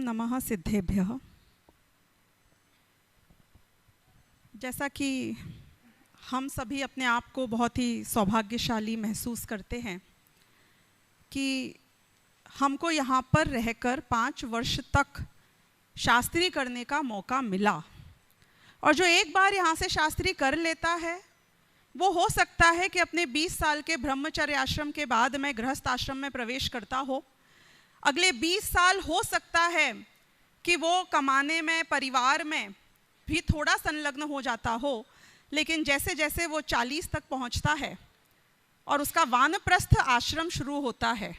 नमः सिद्धेभ्यः। जैसा कि हम सभी अपने आप को बहुत ही सौभाग्यशाली महसूस करते हैं कि हमको यहाँ पर रहकर 5 वर्ष तक शास्त्री करने का मौका मिला, और जो एक बार यहाँ से शास्त्री कर लेता है वो हो सकता है कि अपने 20 साल के ब्रह्मचर्य आश्रम के बाद में गृहस्थ आश्रम में प्रवेश करता हो। अगले 20 साल हो सकता है कि वो कमाने में, परिवार में भी थोड़ा संलग्न हो जाता हो, लेकिन जैसे जैसे वो 40 तक पहुंचता है और उसका वानप्रस्थ आश्रम शुरू होता है,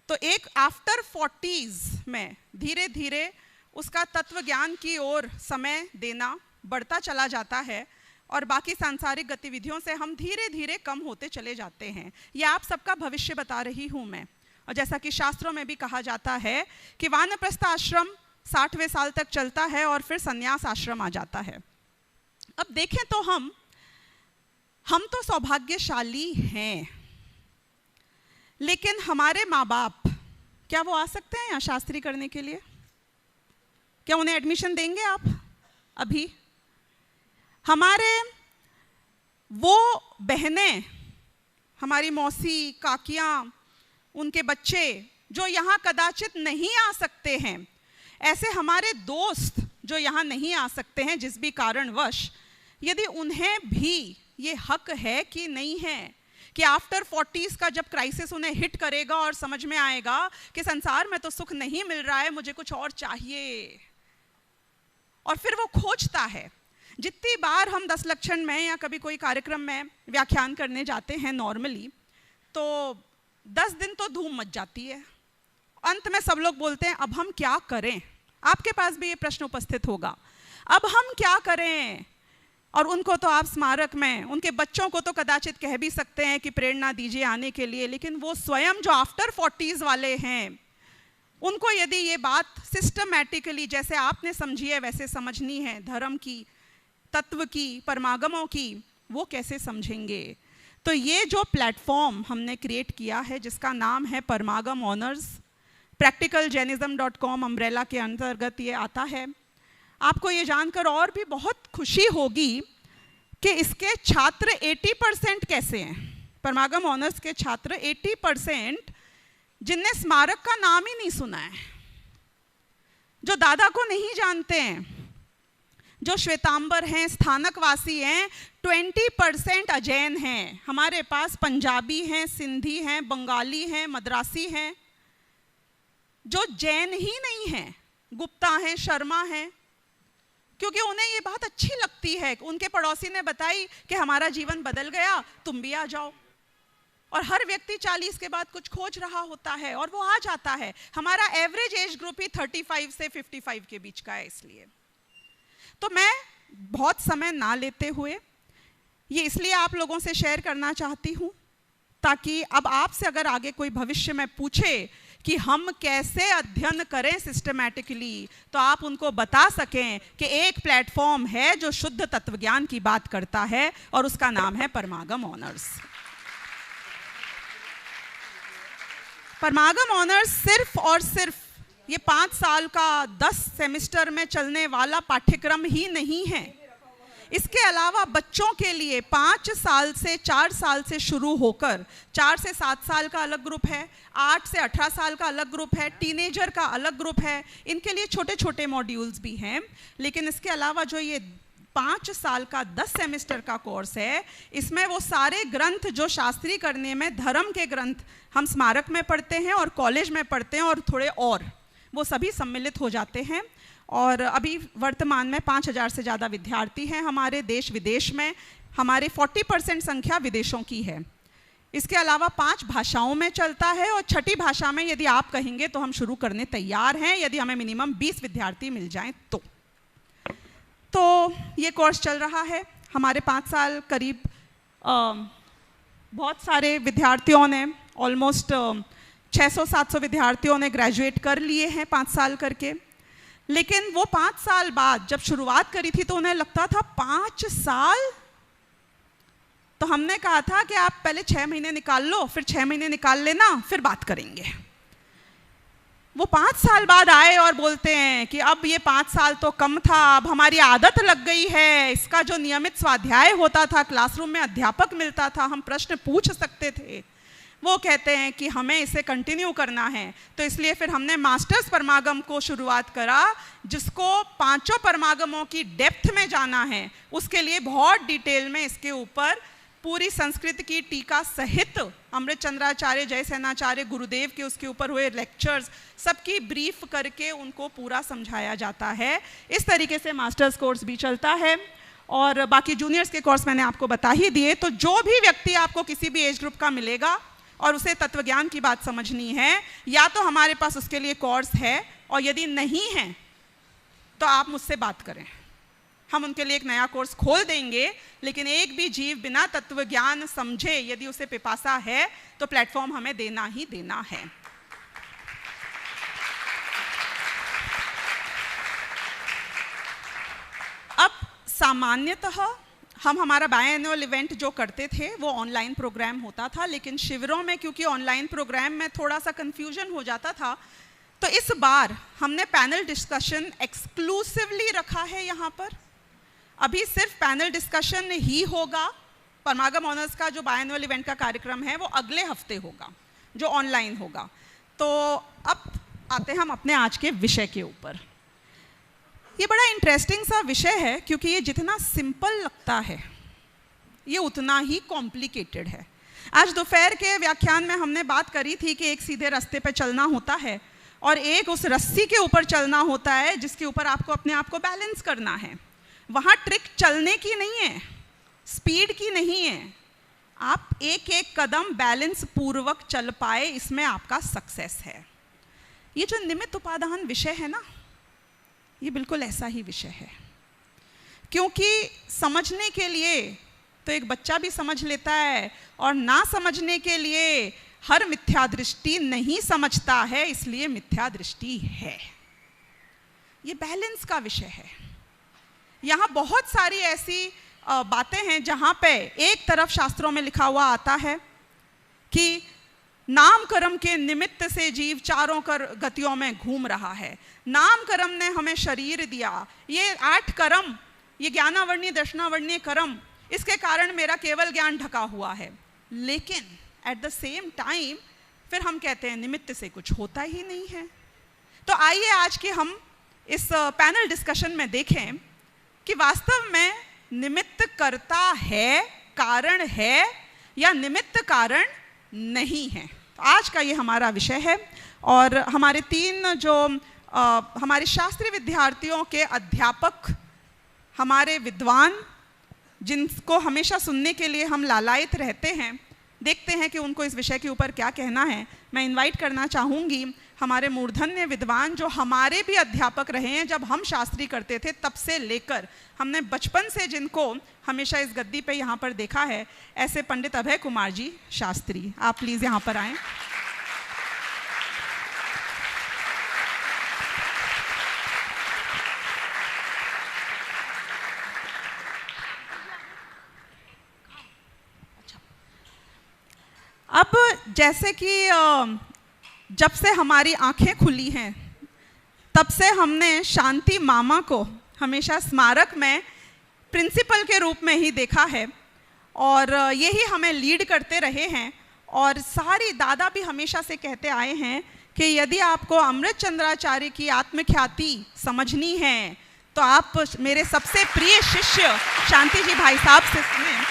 तो एक आफ्टर 40s में धीरे धीरे उसका तत्व ज्ञान की ओर समय देना बढ़ता चला जाता है और बाकी सांसारिक गतिविधियों से हम धीरे धीरे कम होते चले जाते हैं। ये आप सबका भविष्य बता रही हूँ मैं। और जैसा कि शास्त्रों में भी कहा जाता है कि वानप्रस्थ आश्रम 60वें साल तक चलता है और फिर संन्यास आश्रम आ जाता है। अब देखें तो हम तो सौभाग्यशाली हैं, लेकिन हमारे माँ बाप, क्या वो आ सकते हैं यहाँ शास्त्री करने के लिए? क्या उन्हें एडमिशन देंगे आप अभी? हमारे वो बहनें, हमारी मौसी, काकियाँ, उनके बच्चे जो यहाँ कदाचित नहीं आ सकते हैं, ऐसे हमारे दोस्त जो यहाँ नहीं आ सकते हैं जिस भी कारणवश, यदि उन्हें भी ये हक है कि नहीं है कि आफ्टर 40s का जब क्राइसिस उन्हें हिट करेगा और समझ में आएगा कि संसार में तो सुख नहीं मिल रहा है, मुझे कुछ और चाहिए, और फिर वो खोजता है। जितनी बार हम 10 लक्षण में या कभी कोई कार्यक्रम में व्याख्यान करने जाते हैं नॉर्मली, तो 10 दिन तो धूम मच जाती है। अंत में सब लोग बोलते हैं अब हम क्या करें। आपके पास भी ये प्रश्न उपस्थित होगा, अब हम क्या करें? और उनको तो आप स्मारक में, उनके बच्चों को तो कदाचित कह भी सकते हैं कि प्रेरणा दीजिए आने के लिए, लेकिन वो स्वयं जो आफ्टर 40s वाले हैं, उनको यदि ये बात सिस्टमैटिकली जैसे आपने समझी है वैसे समझनी है, धर्म की, तत्व की, परमागमों की, वो कैसे समझेंगे? तो ये जो प्लेटफॉर्म हमने क्रिएट किया है जिसका नाम है परमागम ऑनर्स, practicaljainism.com अम्ब्रेला के अंतर्गत ये आता है। आपको ये जानकर और भी बहुत खुशी होगी कि इसके छात्र 80% कैसे हैं। परमागम ऑनर्स के छात्र 80% जिनने स्मारक का नाम ही नहीं सुना है, जो दादा को नहीं जानते हैं, जो श्वेतांबर हैं, स्थानकवासी हैं, 20% अजैन हैं। हमारे पास पंजाबी हैं, सिंधी हैं, बंगाली हैं, मद्रासी हैं, जो जैन ही नहीं हैं, गुप्ता हैं, शर्मा हैं, क्योंकि उन्हें ये बात अच्छी लगती है। उनके पड़ोसी ने बताई कि हमारा जीवन बदल गया, तुम भी आ जाओ। और हर व्यक्ति 40 के बाद कुछ खोज रहा होता है और वो आ जाता है। हमारा एवरेज एज ग्रुप ही 35 से 55 के बीच का है। इसलिए तो मैं बहुत समय ना लेते हुए ये इसलिए आप लोगों से शेयर करना चाहती हूँ, ताकि अब आपसे अगर आगे कोई भविष्य में पूछे कि हम कैसे अध्ययन करें सिस्टमैटिकली, तो आप उनको बता सकें कि एक प्लेटफॉर्म है जो शुद्ध तत्वज्ञान की बात करता है और उसका नाम है परमागम ऑनर्स। परमागम ऑनर्स सिर्फ और सिर्फ ये 5 साल का 10 सेमेस्टर में चलने वाला पाठ्यक्रम ही नहीं है। इसके अलावा बच्चों के लिए 5 साल से 4 साल से शुरू होकर 4 से 7 साल का अलग ग्रुप है, 8 से 18 साल का अलग ग्रुप है, टीनेजर का अलग ग्रुप है। इनके लिए छोटे छोटे मॉड्यूल्स भी हैं। लेकिन इसके अलावा जो ये 5 साल का 10 सेमेस्टर का कोर्स है, इसमें वो सारे ग्रंथ जो शास्त्री करने में धर्म के ग्रंथ हम स्मारक में पढ़ते हैं और कॉलेज में पढ़ते हैं और थोड़े और, वो सभी सम्मिलित हो जाते हैं। और अभी वर्तमान में 5000 से ज़्यादा विद्यार्थी हैं हमारे देश विदेश में। हमारे 40% संख्या विदेशों की है। इसके अलावा 5 भाषाओं में चलता है और 6ठी भाषा में यदि आप कहेंगे तो हम शुरू करने तैयार हैं, यदि हमें मिनिमम 20 विद्यार्थी मिल जाएं तो ये कोर्स चल रहा है। हमारे 5 साल करीब बहुत सारे विद्यार्थियों ने, ऑलमोस्ट 600-700 विद्यार्थियों ने ग्रेजुएट कर लिए हैं 5 साल करके। लेकिन वो 5 साल बाद जब शुरुआत करी थी तो उन्हें लगता था 5 साल, तो हमने कहा था कि आप पहले 6 महीने निकाल लो, फिर 6 महीने निकाल लेना, फिर बात करेंगे। वो 5 साल बाद आए और बोलते हैं कि अब ये 5 साल तो कम था, अब हमारी आदत लग गई है, इसका जो नियमित स्वाध्याय होता था, क्लासरूम में अध्यापक मिलता था, हम प्रश्न पूछ सकते थे, वो कहते हैं कि हमें इसे कंटिन्यू करना है। तो इसलिए फिर हमने मास्टर्स परमागम को शुरुआत करा, जिसको 5 परमागमों की डेप्थ में जाना है। उसके लिए बहुत डिटेल में इसके ऊपर पूरी संस्कृत की टीका सहित अमृत चंद्राचार्य, जयसेनाचार्य, गुरुदेव के उसके ऊपर हुए लेक्चर्स सबकी ब्रीफ करके उनको पूरा समझाया जाता है। इस तरीके से मास्टर्स कोर्स भी चलता है और बाकी जूनियर्स के कोर्स मैंने आपको बता ही दिए। तो जो भी व्यक्ति आपको किसी भी एज ग्रुप का मिलेगा और उसे तत्वज्ञान की बात समझनी है, या तो हमारे पास उसके लिए कोर्स है, और यदि नहीं है तो आप मुझसे बात करें, हम उनके लिए एक नया कोर्स खोल देंगे। लेकिन एक भी जीव बिना तत्व ज्ञान समझे यदि उसे पिपासा है तो प्लेटफॉर्म हमें देना ही देना है। अब सामान्यतः हम हमारा बायएनुअल इवेंट जो करते थे वो ऑनलाइन प्रोग्राम होता था, लेकिन शिविरों में क्योंकि ऑनलाइन प्रोग्राम में थोड़ा सा कंफ्यूजन हो जाता था, तो इस बार हमने पैनल डिस्कशन एक्सक्लूसिवली रखा है यहाँ पर। अभी सिर्फ पैनल डिस्कशन ही होगा। परमागम ऑनर्स का जो बायएनुअल इवेंट का कार्यक्रम है वो अगले हफ्ते होगा, जो ऑनलाइन होगा। तो अब आते हैं हम अपने आज के विषय के ऊपर। ये बड़ा इंटरेस्टिंग सा विषय है, क्योंकि ये जितना सिंपल लगता है ये उतना ही कॉम्प्लिकेटेड है। आज दोपहर के व्याख्यान में हमने बात करी थी कि एक सीधे रास्ते पे चलना होता है और एक उस रस्सी के ऊपर चलना होता है जिसके ऊपर आपको अपने आप को बैलेंस करना है। वहाँ ट्रिक चलने की नहीं है, स्पीड की नहीं है, आप एक एक कदम बैलेंस पूर्वक चल पाए, इसमें आपका सक्सेस है। ये जो निमित्त उपादान विषय है ना, ये बिल्कुल ऐसा ही विषय है। क्योंकि समझने के लिए तो एक बच्चा भी समझ लेता है, और ना समझने के लिए हर मिथ्या दृष्टि नहीं समझता है, इसलिए मिथ्या दृष्टि है। ये बैलेंस का विषय है। यहाँ बहुत सारी ऐसी बातें हैं जहाँ पे एक तरफ शास्त्रों में लिखा हुआ आता है कि नाम कर्म के निमित्त से जीव चारों गतियों में घूम रहा है। नाम कर्म ने हमें शरीर दिया, ये 8 कर्म, ये ज्ञानावर्णीय दर्शनावर्णीय कर्म, इसके कारण मेरा केवल ज्ञान ढका हुआ है। लेकिन एट द सेम टाइम फिर हम कहते हैं निमित्त से कुछ होता ही नहीं है। तो आइए आज के हम इस पैनल डिस्कशन में देखें कि वास्तव में निमित्त करता है, कारण है, या निमित्त कारण नहीं है। तो आज का ये हमारा विषय है। और हमारे 3 जो हमारे शास्त्रीय विद्यार्थियों के अध्यापक, हमारे विद्वान, जिनको हमेशा सुनने के लिए हम लालायित रहते हैं, देखते हैं कि उनको इस विषय के ऊपर क्या कहना है। मैं इनवाइट करना चाहूँगी हमारे मूर्धन्य विद्वान, जो हमारे भी अध्यापक रहे हैं जब हम शास्त्री करते थे, तब से लेकर हमने बचपन से जिनको हमेशा इस गद्दी पे यहाँ पर देखा है, ऐसे पंडित अभय कुमार जी शास्त्री। आप प्लीज़ यहाँ पर आएँ। अब जैसे कि जब से हमारी आंखें खुली हैं तब से हमने शांति मामा को हमेशा स्मारक में प्रिंसिपल के रूप में ही देखा है, और यही हमें लीड करते रहे हैं। और सारी दादा भी हमेशा से कहते आए हैं कि यदि आपको अमृत चंद्राचार्य की आत्मख्याति समझनी है तो आप मेरे सबसे प्रिय शिष्य शांति जी भाई साहब से सुने।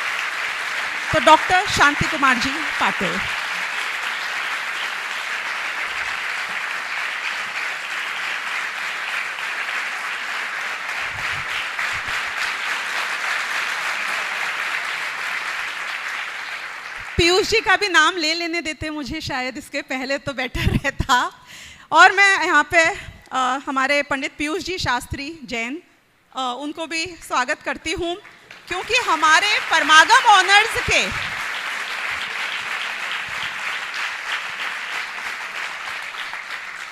तो डॉक्टर शांति कुमार जी पाटिल। पीयूष जी का भी नाम ले लेने देते मुझे, शायद इसके पहले तो बेटर रहता। और मैं यहाँ पे हमारे पंडित पीयूष जी शास्त्री जैन, उनको भी स्वागत करती हूँ, क्योंकि हमारे परमागम ऑनर्स के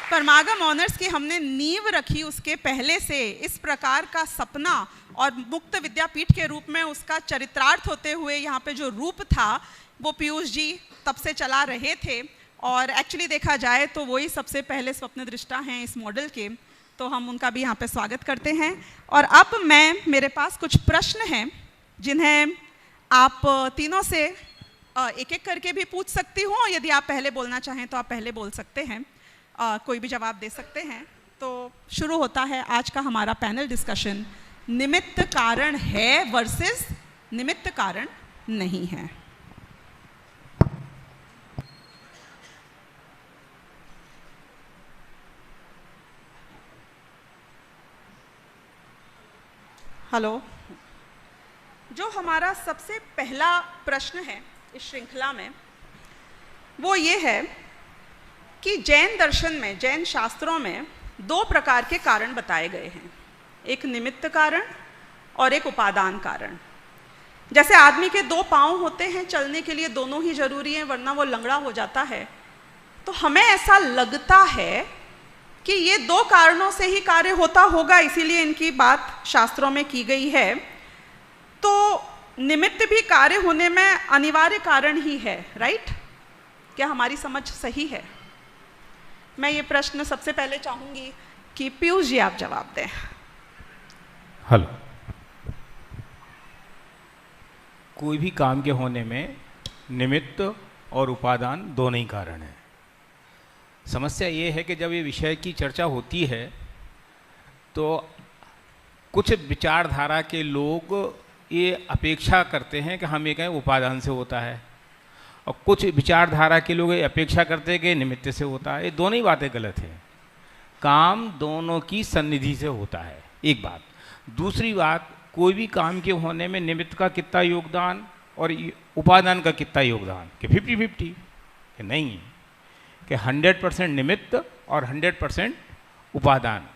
परमागम ऑनर्स की हमने नींव रखी, उसके पहले से इस प्रकार का सपना और मुक्त विद्यापीठ के रूप में उसका चरित्रार्थ होते हुए यहाँ पे जो रूप था वो पीयूष जी तब से चला रहे थे। और एक्चुअली देखा जाए तो वही सबसे पहले स्वप्न दृष्टा हैं इस मॉडल के, तो हम उनका भी यहाँ पे स्वागत करते हैं। और अब मेरे पास कुछ प्रश्न हैं जिन्हें आप तीनों से एक एक करके भी पूछ सकती हूँ। यदि आप पहले बोलना चाहें तो आप पहले बोल सकते हैं, कोई भी जवाब दे सकते हैं। तो शुरू होता है आज का हमारा पैनल डिस्कशन, निमित्त कारण है वर्सेस निमित्त कारण नहीं है। हेलो, जो हमारा सबसे पहला प्रश्न है इस श्रृंखला में वो ये है कि जैन दर्शन में, जैन शास्त्रों में दो प्रकार के कारण बताए गए हैं, एक निमित्त कारण और एक उपादान कारण। जैसे आदमी के दो पांव होते हैं, चलने के लिए दोनों ही जरूरी हैं वरना वो लंगड़ा हो जाता है, तो हमें ऐसा लगता है कि ये दो कारणों से ही कार्य होता होगा, इसीलिए इनकी बात शास्त्रों में की गई है। तो निमित्त भी कार्य होने में अनिवार्य कारण ही है, राइट? क्या हमारी समझ सही है? मैं ये प्रश्न सबसे पहले चाहूंगी कि पीयूष जी आप जवाब दें। हेलो, कोई भी काम के होने में निमित्त और उपादान दोनों ही कारण हैं। समस्या ये है कि जब ये विषय की चर्चा होती है तो कुछ विचारधारा के लोग ये अपेक्षा करते हैं कि हम ये कहें उपादान से होता है, और कुछ विचारधारा के लोग ये अपेक्षा करते हैं कि निमित्त से होता है। ये दोनों ही बातें गलत हैं। काम दोनों की सन्निधि से होता है, एक बात। दूसरी बात, कोई भी काम के होने में निमित्त का कितना योगदान और उपादान का कितना योगदान, कि 50-50, कि नहीं, कि 100% निमित्त और 100% उपादान।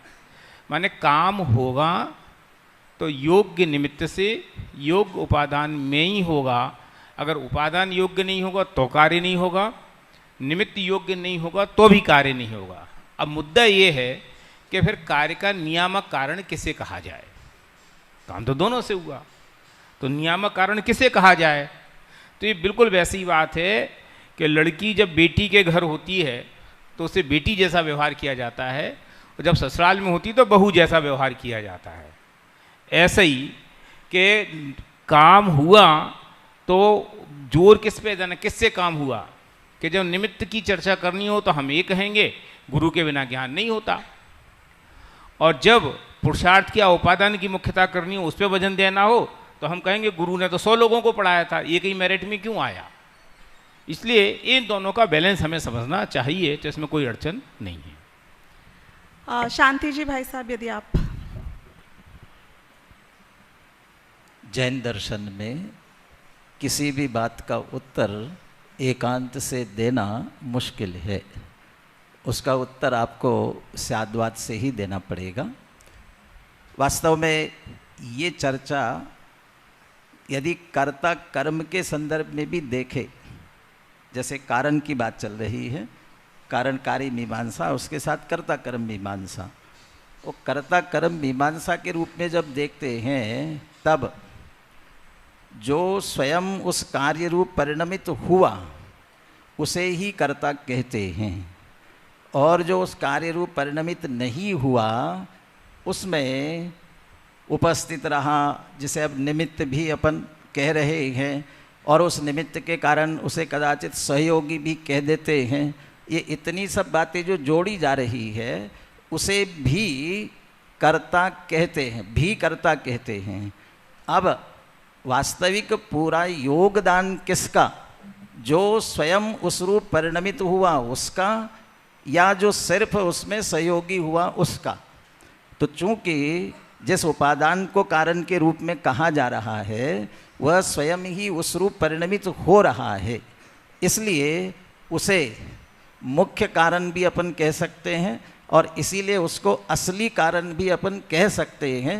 माने काम होगा तो योग्य निमित्त से, योग्य उपादान में ही होगा। अगर उपादान योग्य नहीं होगा तो कार्य नहीं होगा, निमित्त योग्य नहीं होगा तो भी कार्य नहीं होगा। अब मुद्दा ये है कि फिर कार्य का नियामक कारण किसे कहा जाए? काम तो दोनों से हुआ, तो नियामक कारण किसे कहा जाए? तो ये बिल्कुल वैसी बात है कि लड़की जब बेटी के घर होती है तो उससे बेटी जैसा व्यवहार किया जाता है, और जब ससुराल में होती तो बहू जैसा व्यवहार किया जाता है। ऐसे ही कि काम हुआ तो जोर किस पे देना, किससे काम हुआ? कि जब निमित्त की चर्चा करनी हो तो हम ये कहेंगे गुरु के बिना ज्ञान नहीं होता, और जब पुरुषार्थ की उपादान की मुख्यता करनी हो, उस पर वजन देना हो, तो हम कहेंगे गुरु ने तो 100 लोगों को पढ़ाया था, ये कहीं मेरिट में क्यों आया? इसलिए इन दोनों का बैलेंस हमें समझना चाहिए, तो इसमें कोई अड़चन नहीं है। शांति जी, भाई साहब यदि आप। जैन दर्शन में किसी भी बात का उत्तर एकांत से देना मुश्किल है, उसका उत्तर आपको स्याद्वाद से ही देना पड़ेगा। वास्तव में ये चर्चा यदि कर्ता कर्म के संदर्भ में भी देखे, जैसे कारण की बात चल रही है, कारणकारी मीमांसा, उसके साथ कर्ता कर्म मीमांसा, वो कर्ता कर्म मीमांसा के रूप में जब देखते हैं तब जो स्वयं उस कार्य रूप परिणमित हुआ उसे ही कर्ता कहते हैं, और जो उस कार्य रूप परिणमित नहीं हुआ उसमें उपस्थित रहा, जिसे अब निमित्त भी अपन कह रहे हैं, और उस निमित्त के कारण उसे कदाचित सहयोगी भी कह देते हैं। ये इतनी सब बातें जो जोड़ी जा रही है उसे भी कर्ता कहते हैं, भी कर्ता कहते हैं। अब वास्तविक पूरा योगदान किसका? जो स्वयं उस रूप परिणमित हुआ उसका, या जो सिर्फ उसमें सहयोगी हुआ उसका? तो चूंकि जिस उपादान को कारण के रूप में कहा जा रहा है वह स्वयं ही उस रूप परिणमित हो रहा है, इसलिए उसे मुख्य कारण भी अपन कह सकते हैं, और इसीलिए उसको असली कारण भी अपन कह सकते हैं।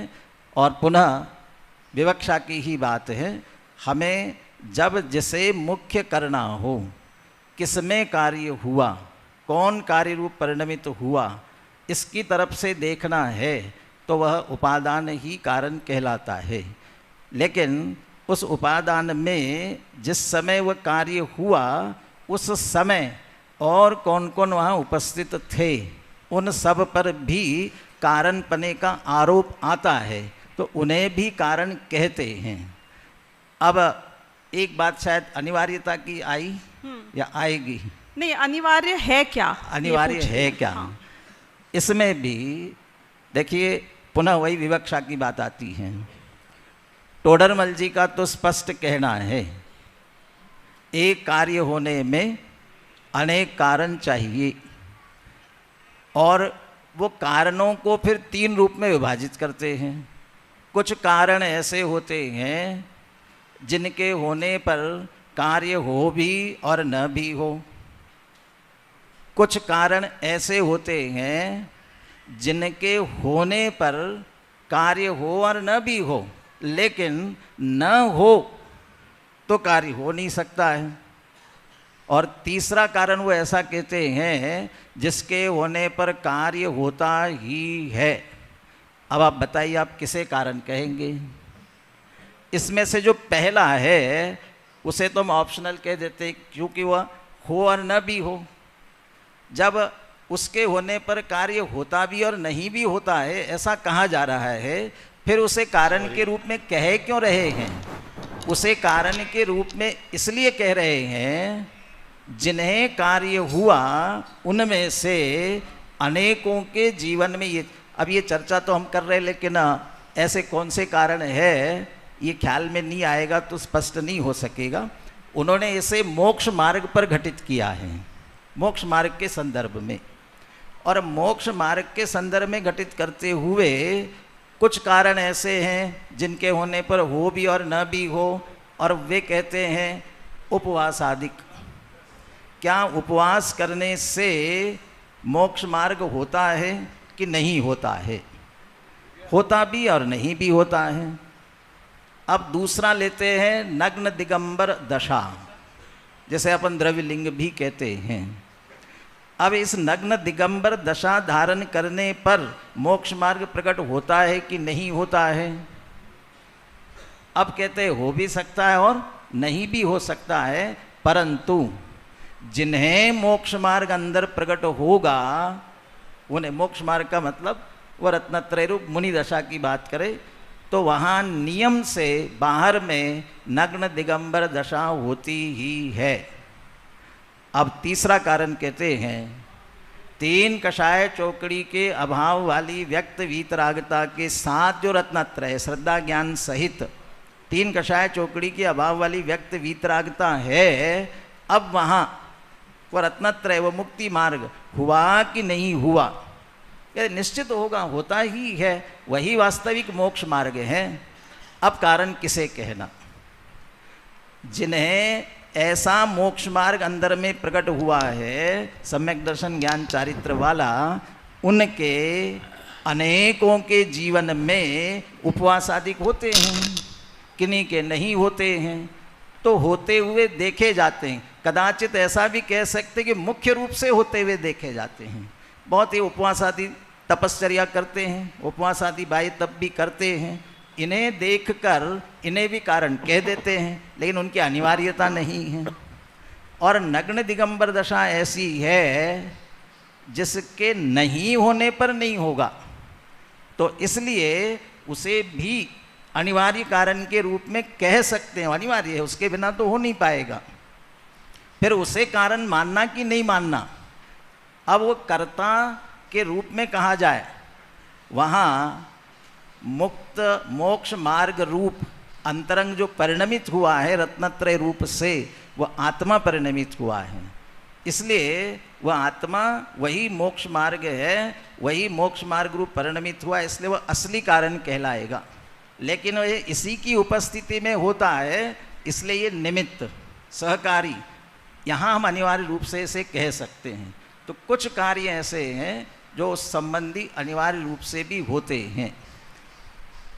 और पुनः विवक्षा की ही बात है, हमें जब जिसे मुख्य करना हो, किसमें कार्य हुआ, कौन कार्य रूप परिणमित हुआ, इसकी तरफ से देखना है तो वह उपादान ही कारण कहलाता है। लेकिन उस उपादान में जिस समय वह कार्य हुआ उस समय और कौन कौन वहाँ उपस्थित थे, उन सब पर भी कारण पने का आरोप आता है, तो उन्हें भी कारण कहते हैं। अब एक बात शायद अनिवार्यता की आई या आएगी? नहीं, अनिवार्य है क्या, अनिवार्य है क्या? हाँ। इसमें भी देखिए पुनः वही विवक्षा की बात आती है। टोडरमल जी का तो स्पष्ट कहना है, एक कार्य होने में अनेक कारण चाहिए, और वो कारणों को फिर 3 रूप में विभाजित करते हैं। कुछ कारण ऐसे होते हैं जिनके होने पर कार्य हो भी और न भी हो। कुछ कारण ऐसे होते हैं जिनके होने पर कार्य हो और न भी हो, लेकिन न हो तो कार्य हो नहीं सकता है। और तीसरा कारण वो ऐसा कहते हैं जिसके होने पर कार्य होता ही है। अब आप बताइए, आप किसे कारण कहेंगे? इसमें से जो पहला है उसे तो हम ऑप्शनल कह देते हैं, क्योंकि वह हो और न भी हो। जब उसके होने पर कार्य होता भी और नहीं भी होता है, ऐसा कहा जा रहा है, फिर उसे कारण के रूप में कह क्यों रहे हैं? उसे कारण के रूप में इसलिए कह रहे हैं जिन्हें कार्य हुआ उनमें से अनेकों के जीवन में अब ये चर्चा तो हम कर रहे हैं, लेकिन ऐसे कौन से कारण है ये ख्याल में नहीं आएगा तो स्पष्ट नहीं हो सकेगा। उन्होंने इसे मोक्ष मार्ग पर घटित किया है, मोक्ष मार्ग के संदर्भ में। और मोक्ष मार्ग के संदर्भ में घटित करते हुए कुछ कारण ऐसे हैं जिनके होने पर हो भी और न भी हो, और वे कहते हैं उपवास आदि। क्या उपवास करने से मोक्ष मार्ग होता है कि नहीं होता है? होता भी और नहीं भी होता है। अब दूसरा लेते हैं नग्न दिगंबर दशा, जैसे अपन द्रव्यलिंग भी कहते हैं। अब इस नग्न दिगंबर दशा धारण करने पर मोक्ष मार्ग प्रकट होता है कि नहीं होता है? अब कहते हैं हो भी सकता है और नहीं भी हो सकता है, परंतु जिन्हें मोक्ष मार्ग अंदर प्रकट होगा उन्हें, मोक्ष मार्ग का मतलब वह रत्नत्रय रूप मुनि दशा की बात करें तो वहाँ नियम से बाहर में नग्न दिगंबर दशा होती ही है। अब तीसरा कारण कहते हैं 3 कषाय चौकड़ी के अभाव वाली व्यक्त वीतरागता के साथ जो रत्नत्रय श्रद्धा ज्ञान सहित 3 कषाय चौकड़ी के अभाव वाली व्यक्त वीतरागता है, अब वहाँ वह रत्नत्रय वो मुक्ति मार्ग हुआ कि नहीं हुआ? यह निश्चित होगा, होता ही है, वही वास्तविक मोक्ष मार्ग है। अब कारण किसे कहना? जिन्हें ऐसा मोक्ष मार्ग अंदर में प्रकट हुआ है सम्यक दर्शन ज्ञान चारित्र वाला, उनके अनेकों के जीवन में उपवास आदि होते हैं, किन्हीं के नहीं होते हैं, तो होते हुए देखे जाते हैं। कदाचित ऐसा भी कह सकते कि मुख्य रूप से होते हुए देखे जाते हैं। बहुत ही उपवास आदि तपश्चर्या करते हैं, उपवास आदि बाई तप भी करते हैं, इन्हें देखकर इन्हें भी कारण कह देते हैं, लेकिन उनकी अनिवार्यता नहीं है। और नग्न दिगंबर दशा ऐसी है जिसके नहीं होने पर नहीं होगा, तो इसलिए उसे भी अनिवार्य कारण के रूप में कह सकते हैं। अनिवार्य है, उसके बिना तो हो नहीं पाएगा। फिर उसे कारण मानना कि नहीं मानना, अब वो कर्ता के रूप में कहा जाए, वहाँ मुक्त मोक्ष मार्ग रूप अंतरंग जो परिणमित हुआ है रत्नत्रय रूप से, वह आत्मा परिणमित हुआ है। इसलिए वह आत्मा वही मोक्ष मार्ग है, वही मोक्ष मार्ग रूप परिणमित हुआ, इसलिए वह असली कारण कहलाएगा। लेकिन वह इसी की उपस्थिति में होता है, इसलिए ये निमित्त सहकारी, यहाँ हम अनिवार्य रूप से इसे कह सकते हैं। तो कुछ कार्य ऐसे हैं जो उस संबंधी अनिवार्य रूप से भी होते हैं।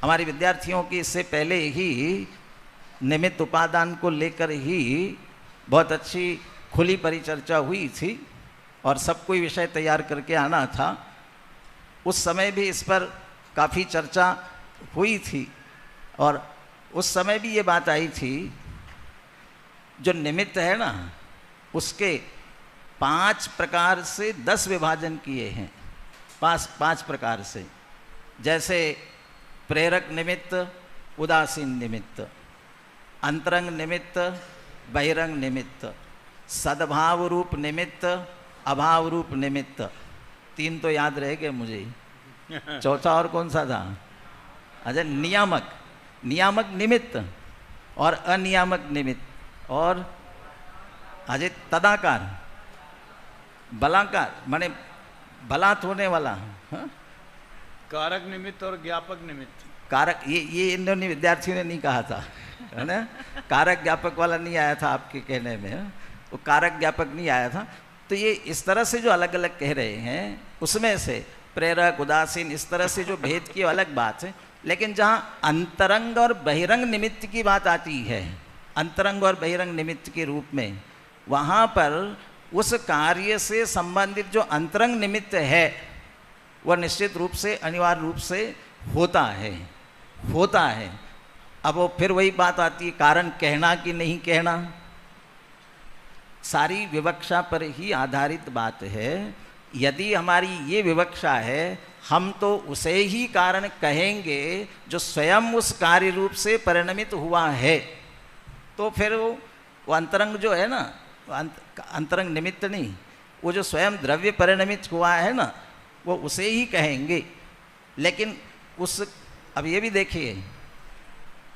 हमारे विद्यार्थियों की इससे पहले ही निमित्त उपादान को लेकर ही बहुत अच्छी खुली परिचर्चा हुई थी और सब कोई विषय तैयार करके आना था। उस समय भी इस पर काफ़ी चर्चा हुई थी और उस समय भी ये बात आई थी, जो निमित्त है ना, उसके 5 प्रकार से 10 विभाजन किए हैं, 5 प्रकार से। जैसे प्रेरक निमित्त, उदासीन निमित्त, अंतरंग निमित्त, बहिरंग निमित्त, सद्भाव रूप निमित्त, अभाव रूप निमित्त। 3 तो याद रह गए मुझे, चौथा और कौन सा था? अच्छा, नियामक, नियामक निमित्त और अनियामक निमित्त और अजय तदाकार, बलाकार माने बलात् होने वाला, हाँ? कारक निमित्त और ज्ञापक निमित्त। कारक, ये इन्होंने विद्यार्थियों ने नहीं कहा था, है ना? कारक ज्ञापक वाला नहीं आया था आपके कहने में, वो कारक ज्ञापक नहीं आया था। तो ये इस तरह से जो अलग अलग कह रहे हैं, उसमें से प्रेरक, उदासीन, इस तरह से जो भेद की अलग बात है। लेकिन जहाँ अंतरंग और बहिरंग निमित्त की बात आती है, अंतरंग और बहिरंग निमित्त के रूप में, वहाँ पर उस कार्य से संबंधित जो अंतरंग निमित्त है वह निश्चित रूप से, अनिवार्य रूप से होता है, होता है। अब वो फिर वही बात आती है, कारण कहना कि नहीं कहना, सारी विवक्षा पर ही आधारित बात है। यदि हमारी ये विवक्षा है, हम तो उसे ही कारण कहेंगे जो स्वयं उस कार्य रूप से परिणमित हुआ है। तो फिर वो अंतरंग जो है ना, अंतरंग निमित्त नहीं, वो जो स्वयं द्रव्य परिणमित हुआ है ना, वो उसे ही कहेंगे। लेकिन अब ये भी देखिए,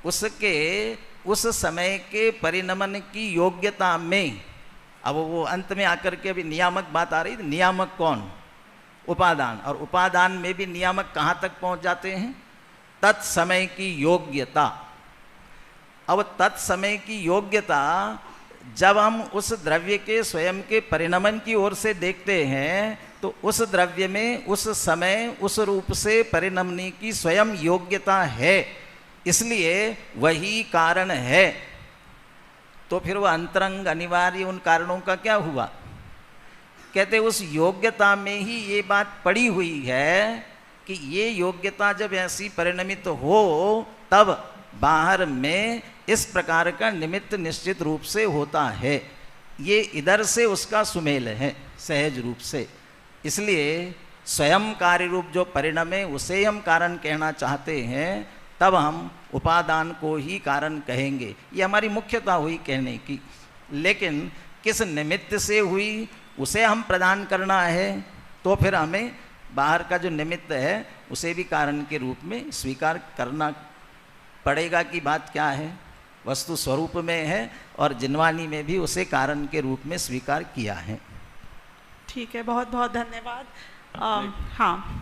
उसके उस समय के परिणमन की योग्यता में, अब वो अंत में आकर के अभी नियामक बात आ रही थी। नियामक कौन? उपादान। और उपादान में भी नियामक कहाँ तक पहुँच जाते हैं? तत्समय की योग्यता। अब तत्समय की योग्यता जब हम उस द्रव्य के स्वयं के परिणमन की ओर से देखते हैं, तो उस द्रव्य में उस समय उस रूप से परिणमने की स्वयं योग्यता है, इसलिए वही कारण है। तो फिर वह अंतरंग अनिवार्य उन कारणों का क्या हुआ? कहते उस योग्यता में ही ये बात पड़ी हुई है कि ये योग्यता जब ऐसी परिणमित हो, तब बाहर में इस प्रकार का निमित्त निश्चित रूप से होता है। ये इधर से उसका सुमेल है सहज रूप से। इसलिए स्वयं कार्य रूप जो परिणम है उसे हम कारण कहना चाहते हैं, तब हम उपादान को ही कारण कहेंगे। ये हमारी मुख्यता हुई कहने की। लेकिन किस निमित्त से हुई उसे हम प्रदान करना है, तो फिर हमें बाहर का जो निमित्त है उसे भी कारण के रूप में स्वीकार करना पड़ेगा। की बात क्या है? वस्तु स्वरूप में है और जिनवानी में भी उसे कारण के रूप में स्वीकार किया है। ठीक है, बहुत बहुत धन्यवाद। हाँ,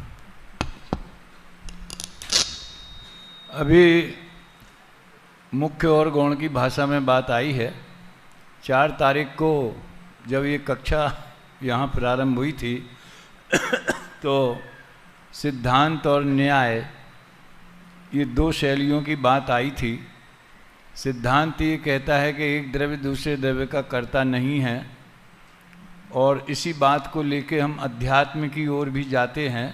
अभी मुख्य और गौण की भाषा में बात आई है। 4 तारीख को जब ये कक्षा यहाँ प्रारंभ हुई थी तो सिद्धांत और न्याय, ये 2 शैलियों की बात आई थी। सिद्धांत ये कहता है कि एक द्रव्य दूसरे द्रव्य का कर्ता नहीं है, और इसी बात को लेके हम अध्यात्म की ओर भी जाते हैं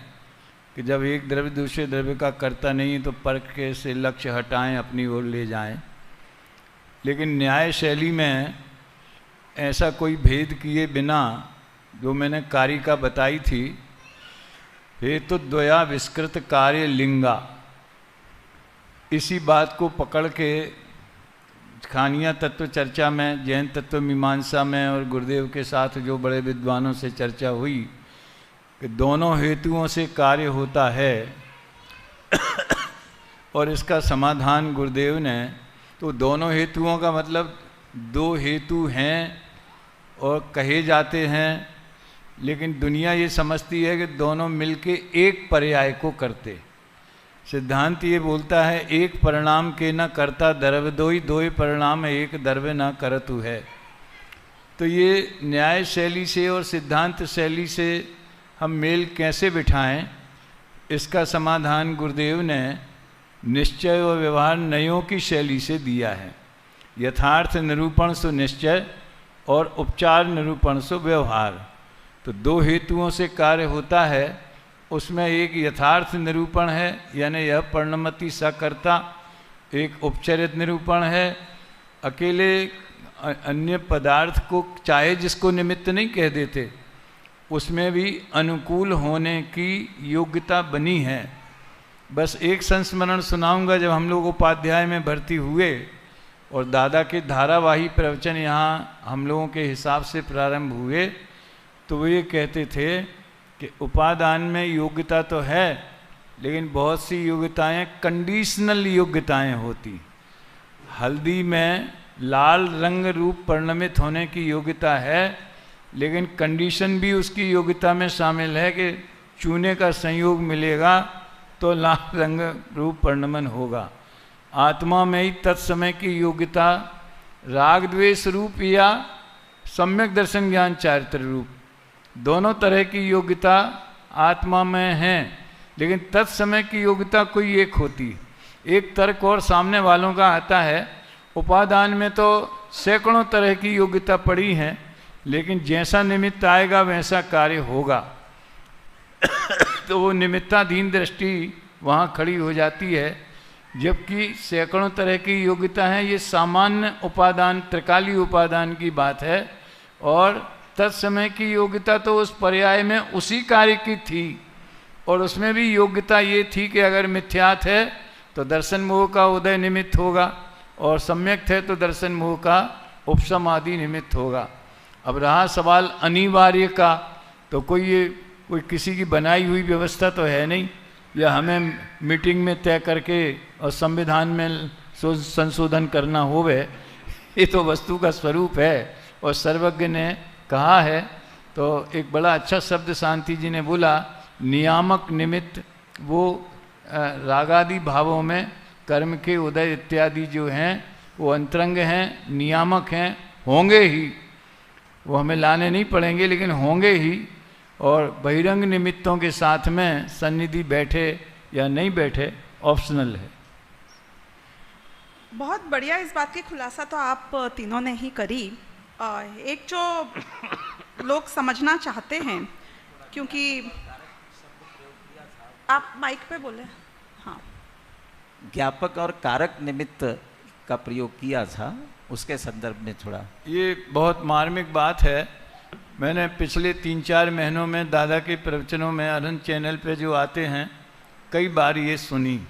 कि जब एक द्रव्य दूसरे द्रव्य का कर्ता नहीं है तो परख के से लक्ष्य हटाएं, अपनी ओर ले जाएं। लेकिन न्याय शैली में ऐसा कोई भेद किए बिना, जो मैंने कारिका बताई थी, हेतु द्वया विस्कृत कार्य लिंगा, इसी बात को पकड़ के खानिया तत्व चर्चा में, जैन तत्व मीमांसा में और गुरुदेव के साथ जो बड़े विद्वानों से चर्चा हुई कि दोनों हेतुओं से कार्य होता है और इसका समाधान गुरुदेव ने, तो दोनों हेतुओं का मतलब 2 हेतु हैं और कहे जाते हैं, लेकिन दुनिया ये समझती है कि दोनों मिलके एक पर्याय को करते। सिद्धांत ये बोलता है एक परिणाम के न करता द्रव्य दोई, 2 परिणाम एक द्रव्य न करतु है। तो ये न्याय शैली से और सिद्धांत शैली से हम मेल कैसे बिठाएं, इसका समाधान गुरुदेव ने निश्चय और व्यवहार नयों की शैली से दिया है। यथार्थ निरूपण सो निश्चय और उपचार निरूपण सो व्यवहार। तो 2 हेतुओं से कार्य होता है, उसमें एक यथार्थ निरूपण है, यानी यह परिणमति सकर्ता, एक उपचरित निरूपण है। अकेले अन्य पदार्थ को चाहे जिसको निमित्त नहीं कह देते, उसमें भी अनुकूल होने की योग्यता बनी है। बस एक संस्मरण सुनाऊंगा। जब हम लोग उपाध्याय में भर्ती हुए और दादा के धारावाही प्रवचन यहाँ हम लोगों के हिसाब से प्रारंभ हुए, तो वो ये कहते थे कि उपादान में योग्यता तो है, लेकिन बहुत सी योग्यताएं कंडीशनल योग्यताएं होती। हल्दी में लाल रंग रूप परिणमित होने की योग्यता है, लेकिन कंडीशन भी उसकी योग्यता में शामिल है कि चूने का संयोग मिलेगा तो लाल रंग रूप परिणमन होगा। आत्मा में ही तत्समय की योग्यता राग द्वेष रूप या सम्यक दर्शन ज्ञान चारित्र रूप, दोनों तरह की योग्यता आत्मा में है, लेकिन तत्समय की योग्यता कोई एक होती है। एक तर्क और सामने वालों का आता है, उपादान में तो सैकड़ों तरह की योग्यता पड़ी है, लेकिन जैसा निमित्त आएगा वैसा कार्य होगा। तो वो निमित्ताधीन दृष्टि वहाँ खड़ी हो जाती है, जबकि सैकड़ों तरह की योग्यता है। ये सामान्य उपादान, त्रिकाली उपादान की बात है, और तत्समय की योग्यता तो उस पर्याय में उसी कार्य की थी, और उसमें भी योग्यता ये थी कि अगर मिथ्यात है तो दर्शन मोह का उदय निमित्त होगा, और सम्यक है तो दर्शन मोह का उपशम आदि निमित्त होगा। अब रहा सवाल अनिवार्य का, तो कोई किसी की बनाई हुई व्यवस्था तो है नहीं, या हमें मीटिंग में तय करके और संविधान में संशोधन करना होवे। ये तो वस्तु का स्वरूप है और सर्वज्ञ ने कहा है। तो एक बड़ा अच्छा शब्द शांति जी ने बोला, नियामक निमित्त वो रागादि भावों में कर्म के उदय इत्यादि जो हैं वो अंतरंग हैं, नियामक हैं, होंगे ही, वो हमें लाने नहीं पड़ेंगे लेकिन होंगे ही। और बहिरंग निमित्तों के साथ में सन्निधि बैठे या नहीं बैठे ऑप्शनल है। बहुत बढ़िया, इस बात की खुलासा तो आप तीनों ने ही करी। एक जो लोग समझना चाहते हैं, क्योंकि आप माइक पे बोले, हाँ, ज्ञापक और कारक निमित्त का प्रयोग किया था, उसके संदर्भ में थोड़ा। ये बहुत मार्मिक बात है। मैंने पिछले 3-4 महीनों में दादा के प्रवचनों में अनंत चैनल पे जो आते हैं, कई बार ये सुनी,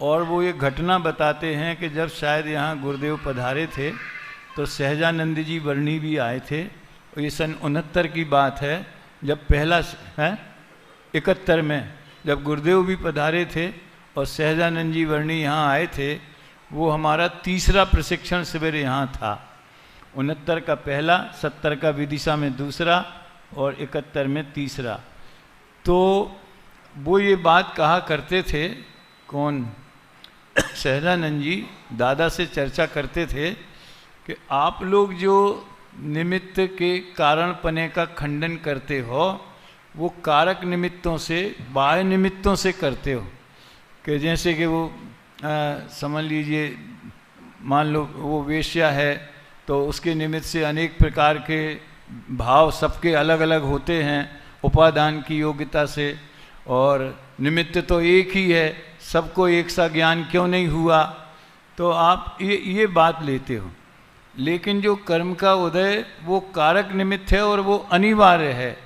और वो ये घटना बताते हैं कि जब शायद यहाँ गुरुदेव पधारे थे तो सहजानंद जी वर्णी भी आए थे। ये सन 69 की बात है, जब पहला है 71 में जब गुरुदेव भी पधारे थे और सहजानंद जी वर्णी यहाँ आए थे। वो हमारा तीसरा प्रशिक्षण शिविर यहाँ था। 69 का पहला, 70 का विदिशा में दूसरा और 71 में तीसरा। तो वो ये बात कहा करते थे, कौन, सहजानंद जी दादा से चर्चा करते थे कि आप लोग जो निमित्त के कारणपने का खंडन करते हो वो कारक निमित्तों से, बाह्य निमित्तों से करते हो। कि जैसे कि वो समझ लीजिए, मान लो वो वेश्या है तो उसके निमित्त से अनेक प्रकार के भाव सबके अलग अलग होते हैं उपादान की योग्यता से, और निमित्त तो एक ही है, सबको एक सा ज्ञान क्यों नहीं हुआ। तो आप ये बात लेते हो, लेकिन जो कर्म का उदय वो कारक निमित्त है और वो अनिवार्य है।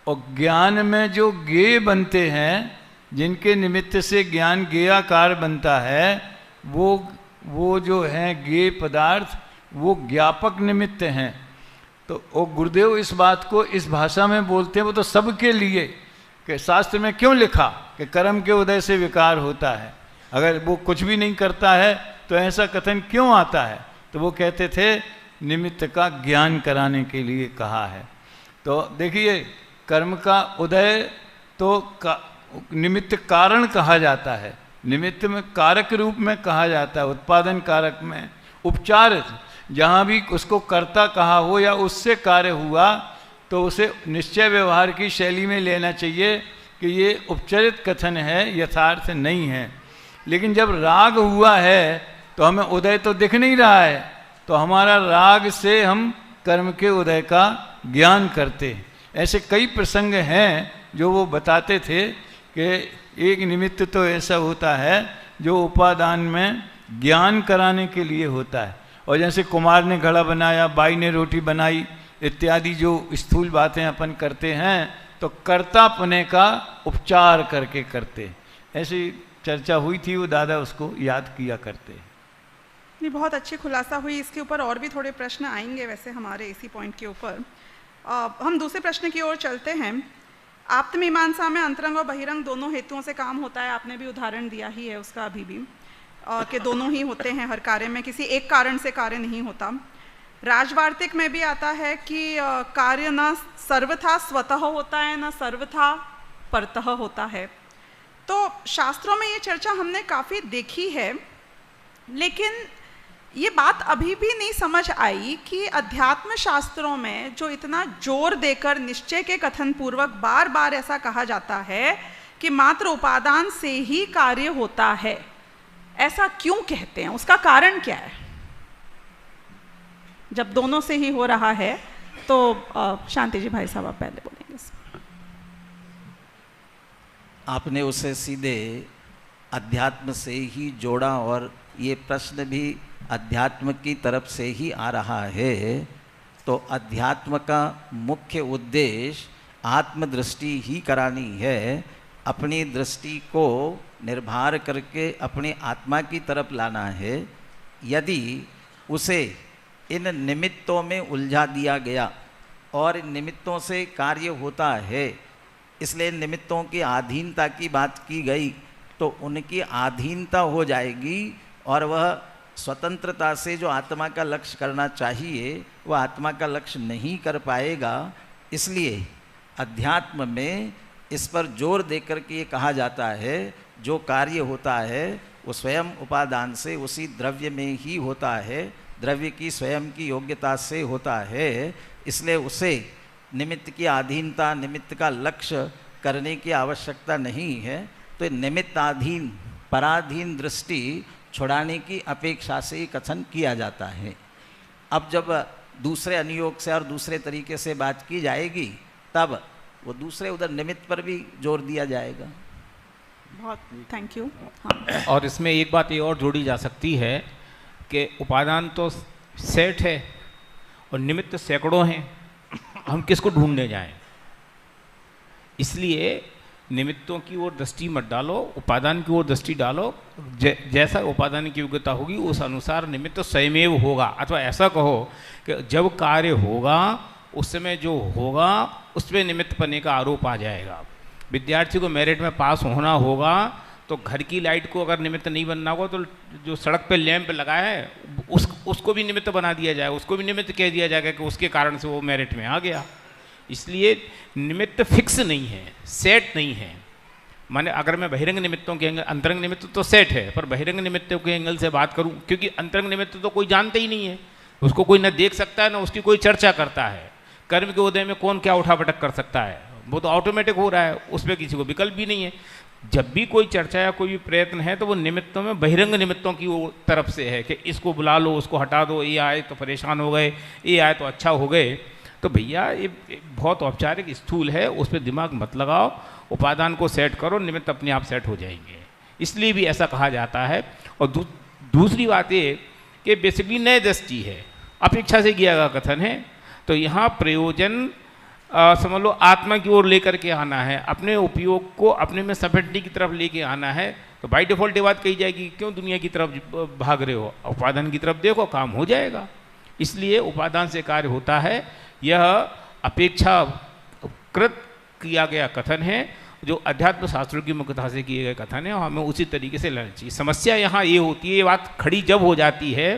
और ज्ञान में जो ज्ञेय बनते हैं, जिनके निमित्त से ज्ञान ज्ञेयाकार बनता है, वो जो हैं ज्ञेय पदार्थ, वो ज्ञापक निमित्त हैं। तो वो गुरुदेव इस बात को इस भाषा में बोलते हैं, वो तो सबके लिए, कि शास्त्र में क्यों लिखा कि कर्म के उदय से विकार होता है, अगर वो कुछ भी नहीं करता है तो ऐसा कथन क्यों आता है। तो वो कहते थे निमित्त का ज्ञान कराने के लिए कहा है। तो देखिए, कर्म का उदय तो निमित्त कारण कहा जाता है, निमित्त में कारक रूप में कहा जाता है, उत्पादन कारक में उपचार, जहाँ भी उसको कर्ता कहा हो या उससे कार्य हुआ तो उसे निश्चय व्यवहार की शैली में लेना चाहिए कि ये उपचरित कथन है, यथार्थ नहीं है। लेकिन जब राग हुआ है तो हमें उदय तो दिख नहीं रहा है, तो हमारा राग से हम कर्म के उदय का ज्ञान करते हैं। ऐसे कई प्रसंग हैं जो वो बताते थे कि एक निमित्त तो ऐसा होता है जो उपादान में ज्ञान कराने के लिए होता है, और जैसे कुमार ने घड़ा बनाया, बाई ने रोटी बनाई इत्यादि जो स्थूल बातें अपन करते हैं तो कर्तापने का उपचार करके करते। ऐसी चर्चा हुई थी, वो दादा उसको याद किया करते। नहीं, बहुत अच्छी खुलासा हुई। इसके ऊपर और भी थोड़े प्रश्न आएंगे वैसे हमारे इसी पॉइंट के ऊपर। हम दूसरे प्रश्न की ओर चलते हैं। आत्ममीमांसा में अंतरंग और बहिरंग दोनों हेतुओं से काम होता है, आपने भी उदाहरण दिया ही है उसका अभी भी, कि दोनों ही होते हैं हर कार्य में, किसी एक कारण से कार्य नहीं होता। राजवार्तिक में भी आता है कि कार्य न सर्वथा स्वतः होता है, न सर्वथा परतः होता है। तो शास्त्रों में ये चर्चा हमने काफ़ी देखी है, लेकिन ये बात अभी भी नहीं समझ आई कि अध्यात्म शास्त्रों में जो इतना जोर देकर निश्चय के कथन पूर्वक बार बार ऐसा कहा जाता है कि मात्र उपादान से ही कार्य होता है, ऐसा क्यों कहते हैं? उसका कारण क्या है? जब दोनों से ही हो रहा है तो शांति जी भाई साहब आप पहले बोलेंगे। आपने उसे सीधे अध्यात्म से ही जोड़ा और ये प्रश्न भी अध्यात्म की तरफ से ही आ रहा है। तो अध्यात्म का मुख्य उद्देश्य आत्मदृष्टि ही करानी है, अपनी दृष्टि को निर्भर करके अपने आत्मा की तरफ लाना है। यदि उसे इन निमित्तों में उलझा दिया गया और इन निमित्तों से कार्य होता है, इसलिए निमित्तों की अधीनता की बात की गई, तो उनकी अधीनता हो जाएगी और वह स्वतंत्रता से जो आत्मा का लक्ष्य करना चाहिए वह आत्मा का लक्ष्य नहीं कर पाएगा। इसलिए अध्यात्म में इस पर जोर देकर के ये कहा जाता है जो कार्य होता है वो स्वयं उपादान से उसी द्रव्य में ही होता है, द्रव्य की स्वयं की योग्यता से होता है। इसलिए उसे निमित्त की अधीनता, निमित्त का लक्ष्य करने की आवश्यकता नहीं है। तो निमित्ताधीन पराधीन दृष्टि छुड़ाने की अपेक्षा से ही कथन किया जाता है। अब जब दूसरे अनुयोग से और दूसरे तरीके से बात की जाएगी तब वो दूसरे उधर निमित्त पर भी जोर दिया जाएगा। बहुत थैंक यू। हाँ। और इसमें एक बात ये और जोड़ी जा सकती है कि उपादान तो सेट है और निमित्त सैकड़ों हैं, हम किसको ढूंढने जाएं? इसलिए निमित्तों की ओर दृष्टि मत डालो, उपादान की ओर दृष्टि डालो। जैसा उपादान की योग्यता होगी उस अनुसार निमित्त स्वयमेव होगा। अथवा ऐसा कहो कि जब कार्य होगा उस समय जो होगा उसमें निमित्त पने का आरोप आ जाएगा। विद्यार्थी को मेरिट में पास होना होगा तो घर की लाइट को अगर निमित्त नहीं बनना होगा तो जो सड़क पे लैंप लगा है उसको भी निमित्त बना दिया जाए, उसको भी निमित्त कह दिया जाएगा कि उसके कारण से वो मेरिट में आ गया। इसलिए निमित्त फिक्स नहीं है, सेट नहीं है। माने अगर मैं बहिरंग निमित्तों के एंगल, अंतरंग निमित्त तो सेट है, पर बहिरंग निमित्तों के एंगल से बात करूं, क्योंकि अंतरंग निमित्त तो कोई जानते ही नहीं है, उसको कोई न देख सकता है न उसकी कोई चर्चा करता है। कर्म के उदय में कौन क्या उठापटक कर सकता है, वो तो ऑटोमेटिक हो रहा है, उसमें किसी को विकल्प भी नहीं है। जब भी कोई चर्चा या कोई भी प्रयत्न है तो वो निमित्तों में बहिरंग निमित्तों की तरफ से है कि इसको बुला लो, उसको हटा दो, ये आए तो परेशान हो गए, ये आए तो अच्छा हो गए। तो भैया ये बहुत औपचारिक स्थूल है, उस पर दिमाग मत लगाओ, उपादान को सेट करो, निमित्त अपने आप सेट हो जाएंगे। इसलिए भी ऐसा कहा जाता है। और दूसरी बात ये कि बेसिकली नए दृष्टि है, अपेक्षा से किया गया कथन है। तो यहाँ प्रयोजन समझ लो आत्मा की ओर लेकर के आना है, अपने उपयोग को अपने में समेटने की तरफ लेके आना है। तो बाई डिफॉल्ट ये बात कही जाएगी क्यों दुनिया की तरफ भाग रहे हो, उपादान की तरफ देखो, काम हो जाएगा। इसलिए उपादान से कार्य होता है, यह अपेक्षाकृत किया गया कथन है जो अध्यात्म शास्त्रों की मुख्यता से किए गए कथन है, और हमें उसी तरीके से लेना चाहिए। समस्या यहाँ ये होती है, ये बात खड़ी जब हो जाती है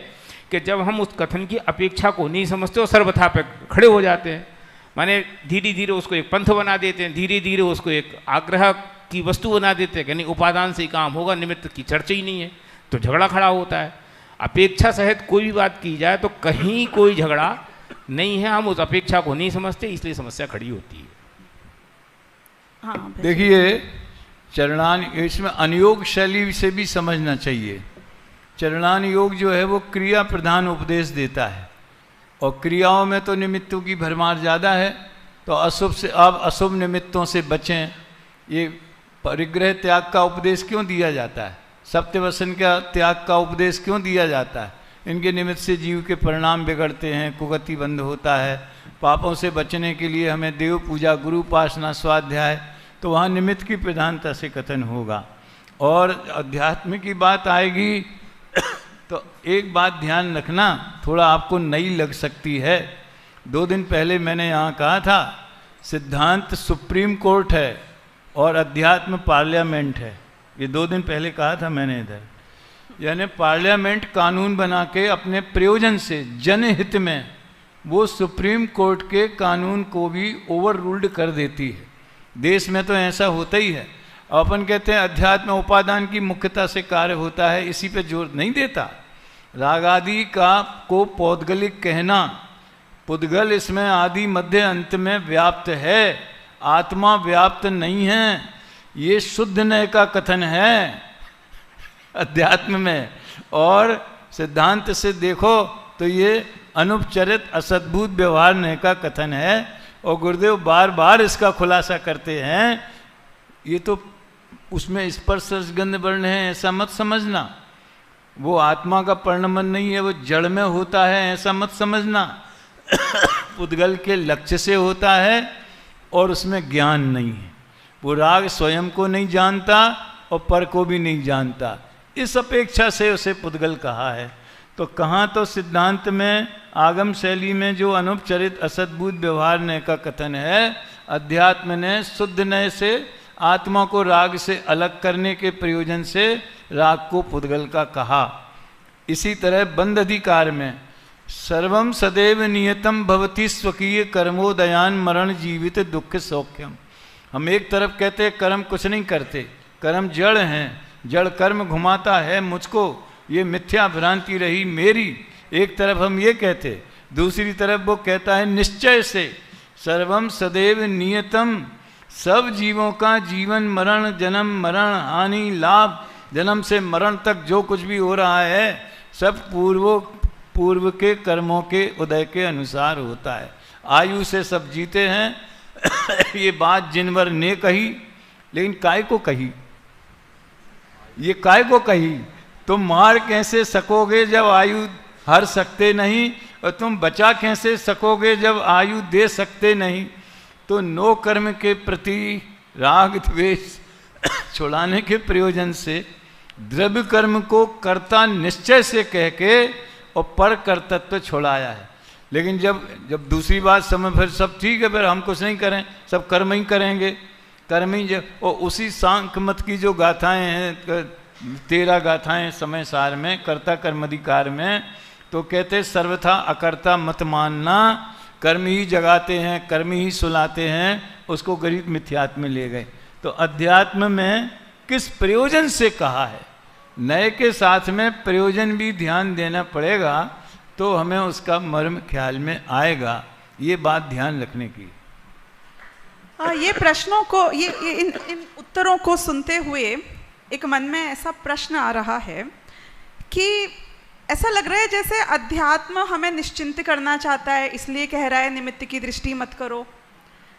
कि जब हम उस कथन की अपेक्षा को नहीं समझते और सर्वथा पे खड़े हो जाते हैं। माने धीरे धीरे उसको एक पंथ बना देते हैं, धीरे धीरे उसको एक आग्रह की वस्तु बना देते हैं कि नहीं उपादान से ही काम होगा, निमित्त की चर्चा ही नहीं है, तो झगड़ा खड़ा होता है। अपेक्षा सहित कोई भी बात की जाए तो कहीं कोई झगड़ा नहीं है, हम उस अपेक्षा को नहीं समझते, इसलिए समस्या खड़ी होती है। हाँ, देखिए चरणान, इसमें अनुयोग शैली से भी समझना चाहिए। चरणान योग जो है वो क्रिया प्रधान उपदेश देता है, और क्रियाओं में तो निमित्तों की भरमार ज़्यादा है। तो अशुभ से अब अशुभ निमित्तों से बचें, ये परिग्रह त्याग का उपदेश क्यों दिया जाता है, सप्तवसन का त्याग का उपदेश क्यों दिया जाता है? इनके निमित्त से जीव के परिणाम बिगड़ते हैं, कुगति बंद होता है। पापों से बचने के लिए हमें देव पूजा, गुरु उपासना, स्वाध्याय, तो वहाँ निमित्त की प्रधानता से कथन होगा। और अध्यात्म की बात आएगी तो एक बात ध्यान रखना, थोड़ा आपको नई लग सकती है। 2 दिन पहले मैंने यहाँ कहा था सिद्धांत सुप्रीम कोर्ट है और अध्यात्म पार्लियामेंट है। ये 2 दिन पहले कहा था मैंने इधर। यानी पार्लियामेंट कानून बना के अपने प्रयोजन से, जनहित में, वो सुप्रीम कोर्ट के कानून को भी ओवर रूल्ड कर देती है। देश में तो ऐसा होता ही है। अपन कहते हैं अध्यात्म उपादान की मुख्यता से कार्य होता है, इसी पे जोर नहीं देता। राग आदि का को पौद्गलिक कहना, पुद्गल इसमें आदि मध्य अंत में व्याप्त है, आत्मा व्याप्त नहीं है। ये शुद्ध नय का कथन है अध्यात्म में। और सिद्धांत से देखो तो ये अनुपचरित असद्भुत व्यवहार नय का कथन है। और गुरुदेव बार बार इसका खुलासा करते हैं। ये तो उसमें स्पर्श गंध वर्ण है ऐसा मत समझना, वो आत्मा का परिणमन नहीं है, वो जड़ में होता है ऐसा मत समझना। पुद्गल के लक्ष्य से होता है और उसमें ज्ञान नहीं है। वो राग स्वयं को नहीं जानता और पर को भी नहीं जानता, इस अपेक्षा से उसे पुद्गल कहा है। तो कहाँ तो सिद्धांत में आगम शैली में जो अनुपचरित असद्भुत व्यवहार नय का कथन है, अध्यात्म ने शुद्ध नय से आत्मा को राग से अलग करने के प्रयोजन से राग को पुद्गल का कहा। इसी तरह बंध अधिकार में सर्वम सदैव नियतम भवति स्वकीय कर्मोदयान मरण जीवित दुख सौख्यम। हम एक तरफ कहते हैं कर्म कुछ नहीं करते, कर्म जड़ हैं, जड़ कर्म घुमाता है मुझको, ये मिथ्या भ्रांति रही मेरी। एक तरफ हम ये कहते, दूसरी तरफ वो कहता है निश्चय से सर्वम सदैव नियतम, सब जीवों का जीवन मरण, जन्म मरण, हानि लाभ, जन्म से मरण तक जो कुछ भी हो रहा है सब पूर्व के कर्मों के उदय के अनुसार होता है। आयु से सब जीते हैं। ये बात जिनवर ने कही, लेकिन काय को कही? ये काय को कही? तुम मार कैसे सकोगे जब आयु हर सकते नहीं, और तुम बचा कैसे सकोगे जब आयु दे सकते नहीं। तो नो कर्म के प्रति राग द्वेष छुड़ाने के प्रयोजन से द्रव्य कर्म को कर्ता निश्चय से कह के और पर कर्तत्व छुड़ाया है। लेकिन जब दूसरी बात समझ, फिर सब ठीक है, फिर हम कुछ नहीं करें, सब कर्म ही करेंगे, कर्म ही। और उसी सांख्य मत की जो गाथाएं हैं, 13 गाथाएं समय सार में, कर्ता कर्माधिकार में, तो कहते सर्वथा अकर्ता मत मानना, कर्म ही जगाते हैं, कर्म ही सुलाते हैं, उसको गरीब मिथ्यात्व में ले गए। तो अध्यात्म में किस प्रयोजन से कहा है, नए के साथ में प्रयोजन भी ध्यान देना पड़ेगा, तो हमें उसका मर्म ख्याल में आएगा। ये बात ध्यान रखने की। ये प्रश्नों को, ये इन उत्तरों को सुनते हुए एक मन में ऐसा प्रश्न आ रहा है कि ऐसा लग रहा है जैसे अध्यात्म हमें निश्चिंत करना चाहता है, इसलिए कह रहा है निमित्त की दृष्टि मत करो।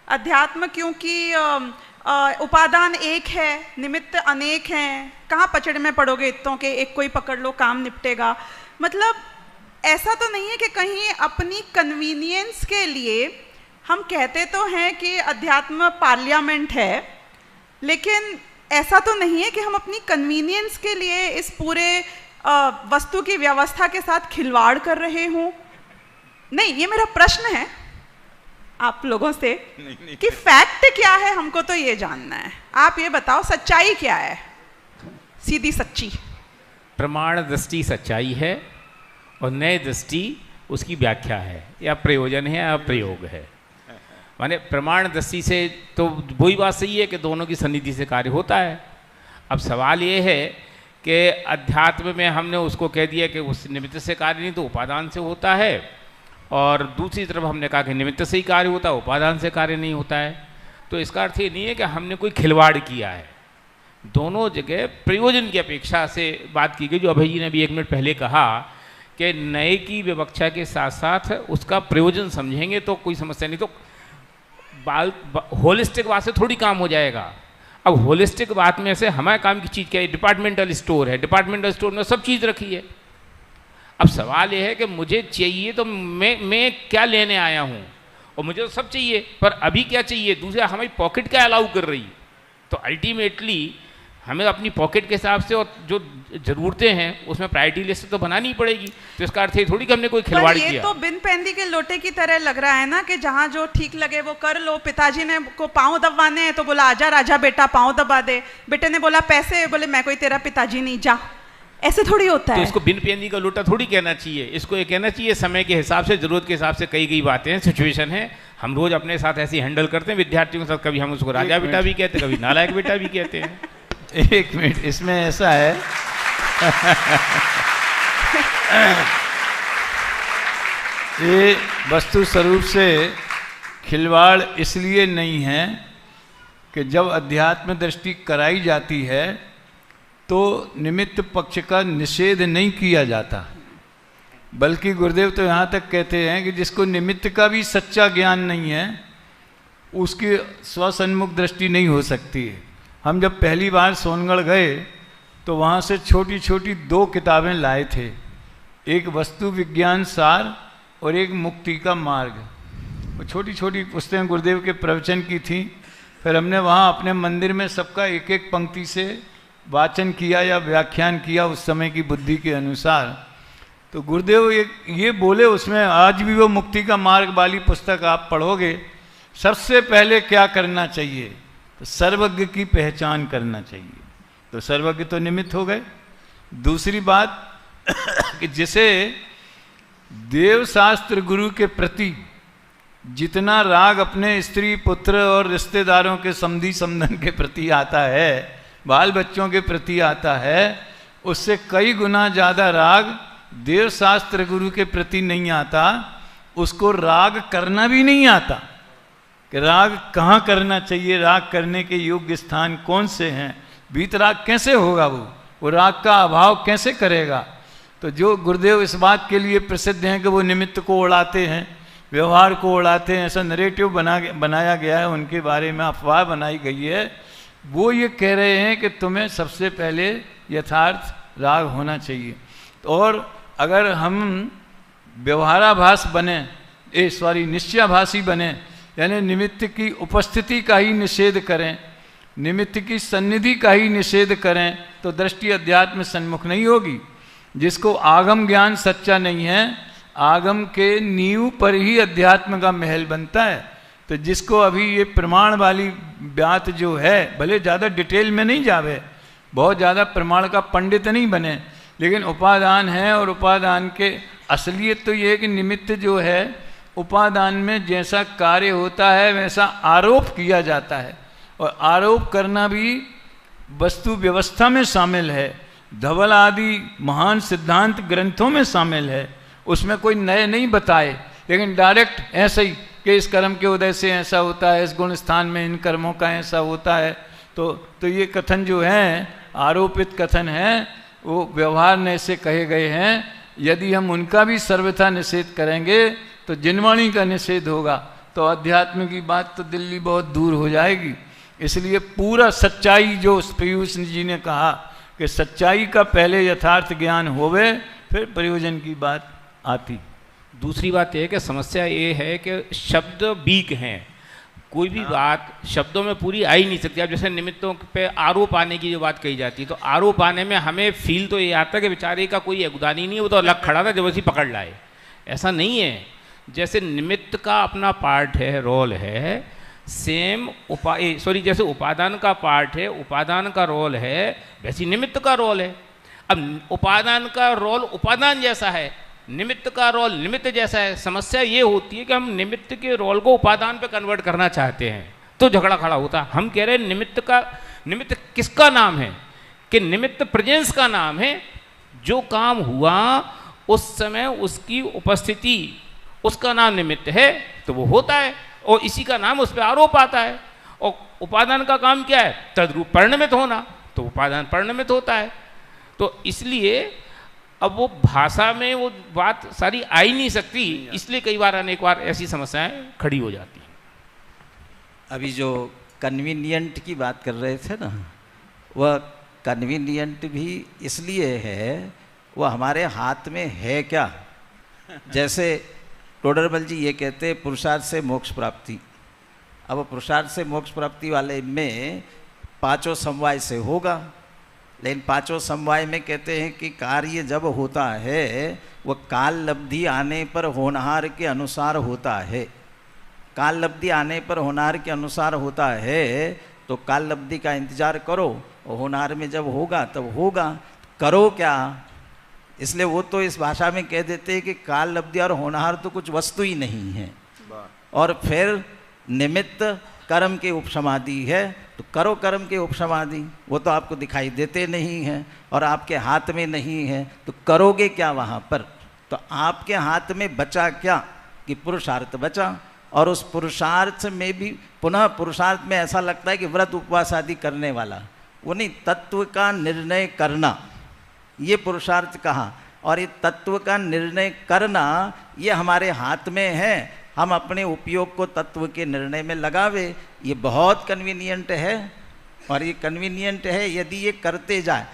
अध्यात्म क्योंकि उपादान एक है, निमित्त अनेक हैं, कहाँ पचड़ में पड़ोगे इतों के, एक कोई पकड़ लो काम निपटेगा। मतलब ऐसा तो नहीं है कि कहीं अपनी कन्वीनियंस के लिए हम कहते तो हैं कि अध्यात्म पार्लियामेंट है, लेकिन ऐसा तो नहीं है कि हम अपनी कन्वीनियंस के लिए इस पूरे वस्तु की व्यवस्था के साथ खिलवाड़ कर रहे हों। नहीं, ये मेरा प्रश्न है आप लोगों से कि फैक्ट क्या है, हमको तो ये जानना है। आप ये बताओ सच्चाई क्या है, सीधी सच्ची। प्रमाण दृष्टि सच्चाई है और नए दृष्टि उसकी व्याख्या है, या प्रयोजन है या प्रयोग है। माने प्रमाण दृष्टि से तो वही बात सही है कि दोनों की सन्निधि से कार्य होता है। अब सवाल ये है कि अध्यात्म में हमने उसको कह दिया कि उस निमित्त से कार्य नहीं तो उपादान से होता है, और दूसरी तरफ हमने कहा कि निमित्त से ही कार्य होता है, उपादान से कार्य नहीं होता है। तो इसका अर्थ ये नहीं है कि हमने कोई खिलवाड़ किया है, दोनों जगह प्रयोजन की अपेक्षा से बात की गई। जो अभय जी ने भी 1 मिनट पहले कहा कि नए की विवक्षा के साथ साथ उसका प्रयोजन समझेंगे तो कोई समस्या नहीं। तो होलिस्टिक बात से थोड़ी काम हो जाएगा। अब होलिस्टिक बात में से हमारे काम की चीज़ क्या है? डिपार्टमेंटल स्टोर है, डिपार्टमेंटल स्टोर में सब चीज़ रखी है। अब सवाल यह है कि मुझे चाहिए तो मैं क्या लेने आया हूँ, और मुझे तो सब चाहिए, पर अभी क्या चाहिए, दूसरा हमारी पॉकेट क्या अलाउ कर रही। तो अल्टीमेटली हमें अपनी पॉकेट के हिसाब से और जो ज़रूरतें हैं उसमें प्रायोरिटी लिस्ट तो बनानी ही पड़ेगी। तो इसका अर्थ ये थोड़ी कि हमने कोई खिलवाड़ किया। ये तो बिन पैंदी के लोटे की तरह लग रहा है ना कि जहाँ जो ठीक लगे वो कर लो। पिताजी ने को पाँव दबाने हैं तो बोला आजा राजा बेटा पाँव दबा दे, बेटे ने बोला पैसे, बोले मैं कोई तेरा पिताजी नहीं, जा। ऐसे थोड़ी होता है। तो इसको बिन पैंदी का लोटा थोड़ी कहना चाहिए, इसको ये कहना चाहिए समय के हिसाब से, ज़रूरत के हिसाब से कई बातें हैं, सिचुएशन है। हम रोज़ अपने साथ ऐसे हैंडल करते हैं विद्यार्थियों के साथ, कभी हम उसको राजा बेटा भी कहते हैं, कभी नालायक बेटा भी कहते हैं। एक मिनट, इसमें ऐसा है ये वस्तु स्वरूप से खिलवाड़ इसलिए नहीं है कि जब अध्यात्म दृष्टि कराई जाती है तो निमित्त पक्ष का निषेध नहीं किया जाता, बल्कि गुरुदेव तो यहाँ तक कहते हैं कि जिसको निमित्त का भी सच्चा ज्ञान नहीं है उसकी स्वसन्मुख दृष्टि नहीं हो सकती है। हम जब पहली बार सोनगढ़ गए तो वहाँ से छोटी छोटी 2 किताबें लाए थे, एक वस्तु विज्ञान सार और एक मुक्ति का मार्ग। वो छोटी छोटी पुस्तकें गुरुदेव के प्रवचन की थी। फिर हमने वहाँ अपने मंदिर में सबका एक एक पंक्ति से वाचन किया या व्याख्यान किया उस समय की बुद्धि के अनुसार। तो गुरुदेव ये बोले उसमें, आज भी वो मुक्ति का मार्ग वाली पुस्तक आप पढ़ोगे, सबसे पहले क्या करना चाहिए, तो सर्वज्ञ की पहचान करना चाहिए। तो सर्वज्ञ तो निमित्त हो गए। दूसरी बात कि जिसे देव शास्त्र गुरु के प्रति जितना राग अपने स्त्री पुत्र और रिश्तेदारों के समधी समधन के प्रति आता है, बाल बच्चों के प्रति आता है, उससे कई गुना ज़्यादा राग देव शास्त्र गुरु के प्रति नहीं आता। उसको राग करना भी नहीं आता कि राग कहाँ करना चाहिए, राग करने के योग्य स्थान कौन से हैं, वीतराग कैसे होगा, वो राग का अभाव कैसे करेगा। तो जो गुरुदेव इस बात के लिए प्रसिद्ध हैं कि वो निमित्त को उड़ाते हैं, व्यवहार को उड़ाते हैं, ऐसा नरेटिव बनाया गया है उनके बारे में, अफवाह बनाई गई है। वो ये कह रहे हैं कि तुम्हें सबसे पहले यथार्थ राग होना चाहिए। और अगर हम व्यवहाराभास बने, निश्चयाभासी बने, यानी निमित्त की उपस्थिति का ही निषेध करें, निमित्त की सन्निधि का ही निषेध करें, तो दृष्टि अध्यात्म सन्मुख नहीं होगी। जिसको आगम ज्ञान सच्चा नहीं है, आगम के नींव पर ही अध्यात्म का महल बनता है। तो जिसको अभी ये प्रमाण वाली बात जो है, भले ज़्यादा डिटेल में नहीं जावे, बहुत ज़्यादा प्रमाण का पंडित नहीं बने, लेकिन उपादान है, और उपादान के असलियत तो ये है कि निमित्त जो है उपादान में जैसा कार्य होता है वैसा आरोप किया जाता है, और आरोप करना भी वस्तु व्यवस्था में शामिल है, धवल आदि महान सिद्धांत ग्रंथों में शामिल है। उसमें कोई नए नहीं बताए, लेकिन डायरेक्ट ऐसे ही कि इस कर्म के उदय से ऐसा होता है, इस गुण स्थान में इन कर्मों का ऐसा होता है। तो ये कथन जो हैं आरोपित कथन हैं, वो व्यवहार ने से कहे गए हैं। यदि हम उनका भी सर्वथा निषेध करेंगे तो जिनवाणी का निषेध होगा, तो अध्यात्म की बात तो दिल्ली बहुत दूर हो जाएगी। इसलिए पूरा सच्चाई, जो पीयूष जी ने कहा कि सच्चाई का पहले यथार्थ ज्ञान होवे, फिर प्रयोजन की बात आती। दूसरी बात यह है कि समस्या ये है कि शब्द बीक हैं, कोई भी बात शब्दों में पूरी आ ही नहीं सकती। अब जैसे निमित्तों पे आरोप आने की जो बात कही जाती है, तो आरोप आने में हमें फील तो ये आता है कि बेचारे का कोई योगदान नहीं है, वो तो अलग खड़ा था जब उसी पकड़ लाए। ऐसा नहीं है। जैसे निमित्त का अपना पार्ट है, रोल है, सेम जैसे उपादान का पार्ट है, उपादान का रोल है, वैसे निमित्त का रोल है। अब उपादान का रोल उपादान जैसा है, निमित्त का रोल निमित्त जैसा है। समस्या ये होती है कि हम निमित्त के रोल को उपादान पे कन्वर्ट करना चाहते हैं, तो झगड़ा खड़ा होता है। हम कह रहे हैं निमित्त किसका नाम है, कि निमित्त प्रेजेंस का नाम है। जो काम हुआ उस समय उसकी उपस्थिति, उसका नाम निमित्त है, तो वो होता है, और इसी का नाम उस पर आरोप आता है। और उपादान का काम क्या है, तद्रूप परिणमित होना, तो उपादान परिणमित होता है। तो इसलिए अब वो भाषा में वो बात सारी आ ही नहीं सकती, इसलिए कई बार अनेक बार ऐसी समस्याएं खड़ी हो जाती हैं। अभी जो कन्वीनियंट की बात कर रहे थे ना, वह कन्वीनियंट भी इसलिए है, वो हमारे हाथ में है क्या। जैसे टोडरमल जी ये कहते हैं पुरुषार्थ से मोक्ष प्राप्ति। अब पुरुषार्थ से मोक्ष प्राप्ति वाले में पांचों समवाय से होगा, लेकिन पांचों समवाय में कहते हैं कि कार्य जब होता है वो काल लब्धि आने पर होनहार के अनुसार होता है। काल लब्धि आने पर होनहार के अनुसार होता है, तो काल लब्धि का इंतजार करो, और होनहार में जब होगा तब होगा। करो क्या, इसलिए वो तो इस भाषा में कह देते हैं कि काल लब्धि और होनहार तो कुछ वस्तु ही नहीं है, और फिर निमित्त कर्म के उपसमाधि है। तो करो कर्म के उपसमाधि, वो तो आपको दिखाई देते नहीं हैं और आपके हाथ में नहीं है, तो करोगे क्या वहाँ पर। तो आपके हाथ में बचा क्या कि पुरुषार्थ बचा, और उस पुरुषार्थ में भी पुनः पुरुषार्थ में ऐसा लगता है कि व्रत उपवास आदि करने वाला, वो नहीं, तत्व का निर्णय करना, ये पुरुषार्थ कहा। और ये तत्व का निर्णय करना ये हमारे हाथ में है, हम अपने उपयोग को तत्व के निर्णय में लगावे। ये बहुत कन्वीनियंट है, और ये कन्वीनियंट है यदि ये करते जाए।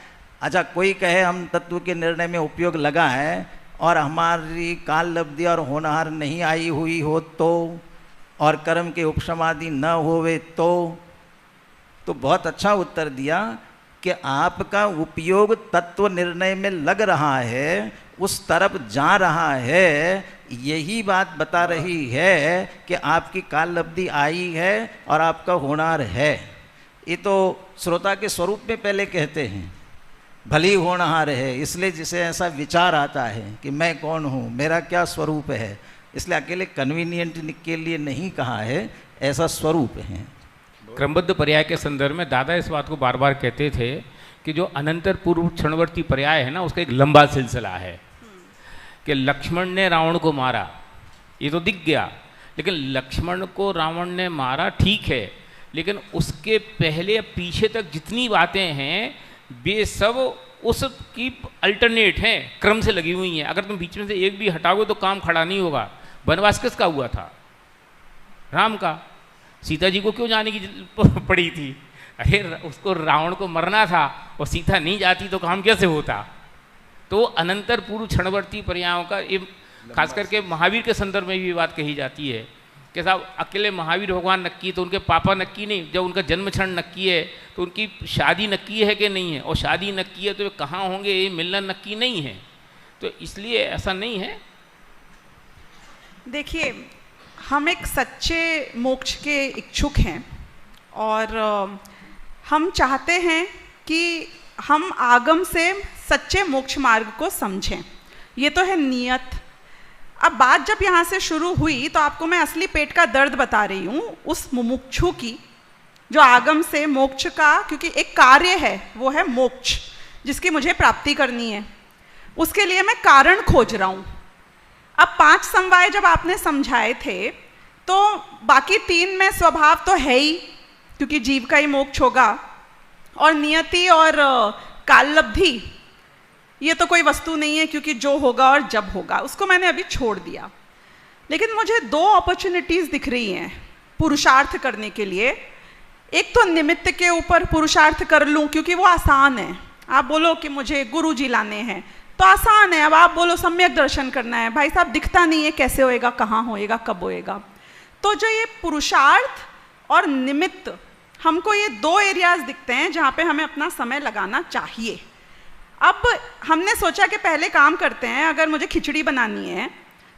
अच्छा, कोई कहे हम तत्व के निर्णय में उपयोग लगाएं और हमारी काल लब्धि और होनहार नहीं आई हुई हो तो, और कर्म के उपसमाधि न होवे तो बहुत अच्छा उत्तर दिया कि आपका उपयोग तत्व निर्णय में लग रहा है, उस तरफ जा रहा है, यही बात बता रही है कि आपकी काल लब्धि आई है और आपका होनहार है। ये तो श्रोता के स्वरूप में पहले कहते हैं, भली होनहार है, इसलिए जिसे ऐसा विचार आता है कि मैं कौन हूँ, मेरा क्या स्वरूप है, इसलिए अकेले कन्वीनियंट के लिए नहीं कहा है, ऐसा स्वरूप है। क्रमबद्ध पर्याय के संदर्भ में दादा इस बात को बार बार कहते थे कि जो अनंतर पूर्व क्षणवर्ती पर्याय है ना, उसका एक लंबा सिलसिला है कि लक्ष्मण ने रावण को मारा, ये तो दिख गया, लेकिन लक्ष्मण को रावण ने मारा ठीक है, लेकिन उसके पहले पीछे तक जितनी बातें हैं वे सब उसकी अल्टरनेट हैं, क्रम से लगी हुई हैं। अगर तुम बीच में से एक भी हटाओगे तो काम खड़ा नहीं होगा। वनवास किसका हुआ था? राम का। सीता जी को क्यों जाने की पड़ी थी? अरे उसको रावण को मरना था, और सीता नहीं जाती तो काम कैसे होता? तो अनंतर पूर्व क्षणवर्ती पर्यायों का ये खास करके महावीर के संदर्भ में भी बात कही जाती है कि साहब अकेले महावीर भगवान नक्की, तो उनके पापा नक्की नहीं, जब उनका जन्म क्षण नक्की है तो उनकी शादी नक्की है कि नहीं है, और शादी नक्की है तो वे कहाँ होंगे, ये मिलना नक्की नहीं है। तो इसलिए ऐसा नहीं है। देखिए, हम एक सच्चे मोक्ष के इच्छुक हैं, और हम चाहते हैं कि हम आगम से सच्चे मोक्ष मार्ग को समझें, ये तो है नियत। अब बात जब यहाँ से शुरू हुई तो आपको मैं असली पेट का दर्द बता रही हूँ उस मुमुक्षु की, जो आगम से मोक्ष का, क्योंकि एक कार्य है वो है मोक्ष जिसकी मुझे प्राप्ति करनी है, उसके लिए मैं कारण खोज रहा हूँ। अब 5 समवाय जब आपने समझाए थे तो बाकी 3 में स्वभाव तो है ही, क्योंकि जीव का ही मोक्ष होगा, और नियति और काललब्धि ये तो कोई वस्तु नहीं है, क्योंकि जो होगा और जब होगा उसको मैंने अभी छोड़ दिया। लेकिन मुझे 2 अपॉर्चुनिटीज दिख रही हैं पुरुषार्थ करने के लिए। एक तो निमित्त के ऊपर पुरुषार्थ कर लूं, क्योंकि वो आसान है। आप बोलो कि मुझे गुरु जी लाने हैं तो आसान है। अब आप बोलो सम्यक दर्शन करना है, भाई साहब दिखता नहीं है, कैसे होएगा, कहाँ होएगा, कब होएगा। तो जो ये पुरुषार्थ और निमित्त, हमको ये 2 एरियाज दिखते हैं जहाँ पे हमें अपना समय लगाना चाहिए। अब हमने सोचा कि पहले काम करते हैं, अगर मुझे खिचड़ी बनानी है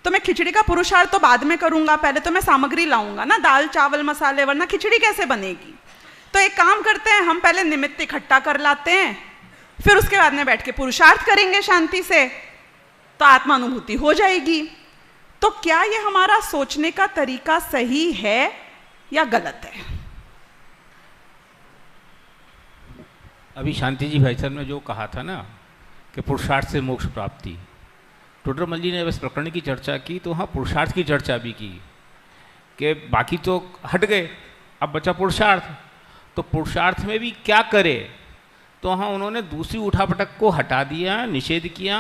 तो मैं खिचड़ी का पुरुषार्थ तो बाद में करूँगा, पहले तो मैं सामग्री लाऊंगा ना, दाल चावल मसाले, वरना खिचड़ी कैसे बनेगी। तो एक काम करते हैं, हम पहले निमित्त इकट्ठा कर लाते हैं, फिर उसके बाद में बैठ के पुरुषार्थ करेंगे शांति से, तो आत्मानुभूति हो जाएगी। तो क्या ये हमारा सोचने का तरीका सही है या गलत है? अभी शांति जी भाई साहब ने जो कहा था ना कि पुरुषार्थ से मोक्ष प्राप्ति, टोडरमल जी ने इस प्रकरण की चर्चा की, तो हाँ पुरुषार्थ की चर्चा भी की कि बाकी तो हट गए, अब बचा पुरुषार्थ। तो पुरुषार्थ में भी क्या करे, तो हाँ उन्होंने दूसरी उठापटक को हटा दिया, निषेध किया,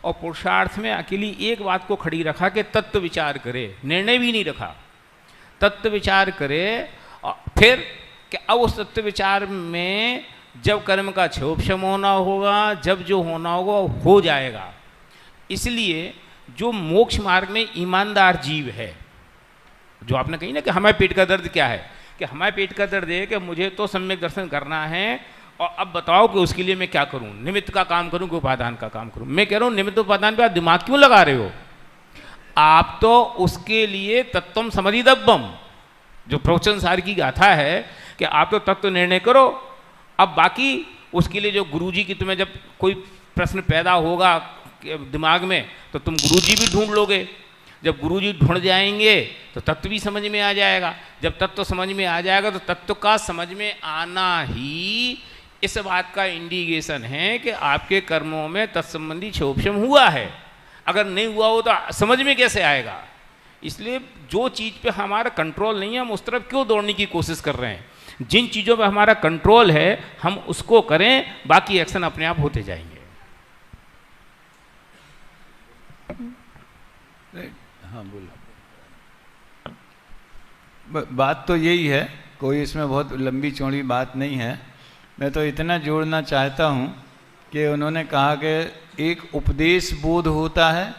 और पुरुषार्थ में अकेली एक बात को खड़ी रखा कि तत्व विचार करे, निर्णय भी नहीं रखा, तत्व विचार करे। और फिर कि अब उस तत्व विचार में जब कर्म का क्षोभशम होना होगा, जब जो होना होगा हो जाएगा। इसलिए जो मोक्ष मार्ग में ईमानदार जीव है, जो आपने कही ना कि हमारे पेट का दर्द क्या है, कि हमारे पेट का दर्द है कि मुझे तो सम्यक दर्शन करना है, और अब बताओ कि उसके लिए मैं क्या करूं, निमित्त का काम करूं कि उपादान का काम करूं। मैं कह रहा हूं निमित्त उपादान पे आप दिमाग क्यों लगा रहे हो? आप तो उसके लिए तत्वम समधिदब्बम, जो प्रवचन सार की गाथा है कि आप तो तत्व निर्णय करो। अब बाकी उसके लिए जो गुरुजी की, तुम्हें जब कोई प्रश्न पैदा होगा दिमाग में तो तुम गुरुजी भी ढूंढ लोगे। जब गुरुजी ढूंढ जाएंगे तो तत्व भी समझ में आ जाएगा। जब तत्व समझ में आ जाएगा तो तत्व का समझ में आना ही इस बात का इंडिकेशन है कि आपके कर्मों में तत्संबंधी क्षोभशम हुआ है। अगर नहीं हुआ हो तो समझ में कैसे आएगा? इसलिए जो चीज़ पे हमारा कंट्रोल नहीं है हम उस तरफ क्यों दौड़ने की कोशिश कर रहे हैं? जिन चीज़ों पे हमारा कंट्रोल है हम उसको करें, बाकी एक्शन अपने आप होते जाएंगे। हाँ बोलो। बात तो यही है, कोई इसमें बहुत लंबी चौड़ी बात नहीं है। मैं तो इतना जोड़ना चाहता हूँ कि उन्होंने कहा कि एक उपदेश बोध होता है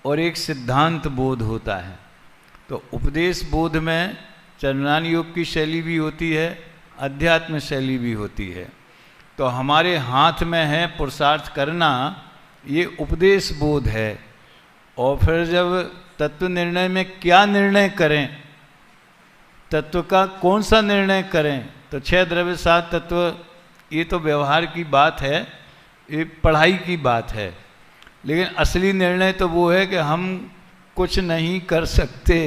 और एक सिद्धांत बोध होता है। तो उपदेश बोध में चरणान योग की शैली भी होती है, अध्यात्म शैली भी होती है। तो हमारे हाथ में है पुरुषार्थ करना, ये उपदेश बोध है। और फिर जब तत्व निर्णय में क्या निर्णय करें, तत्व का कौन सा निर्णय करें, तो 6 द्रव्य 7 तत्व, ये तो व्यवहार की बात है, ये पढ़ाई की बात है। लेकिन असली निर्णय तो वो है कि हम कुछ नहीं कर सकते।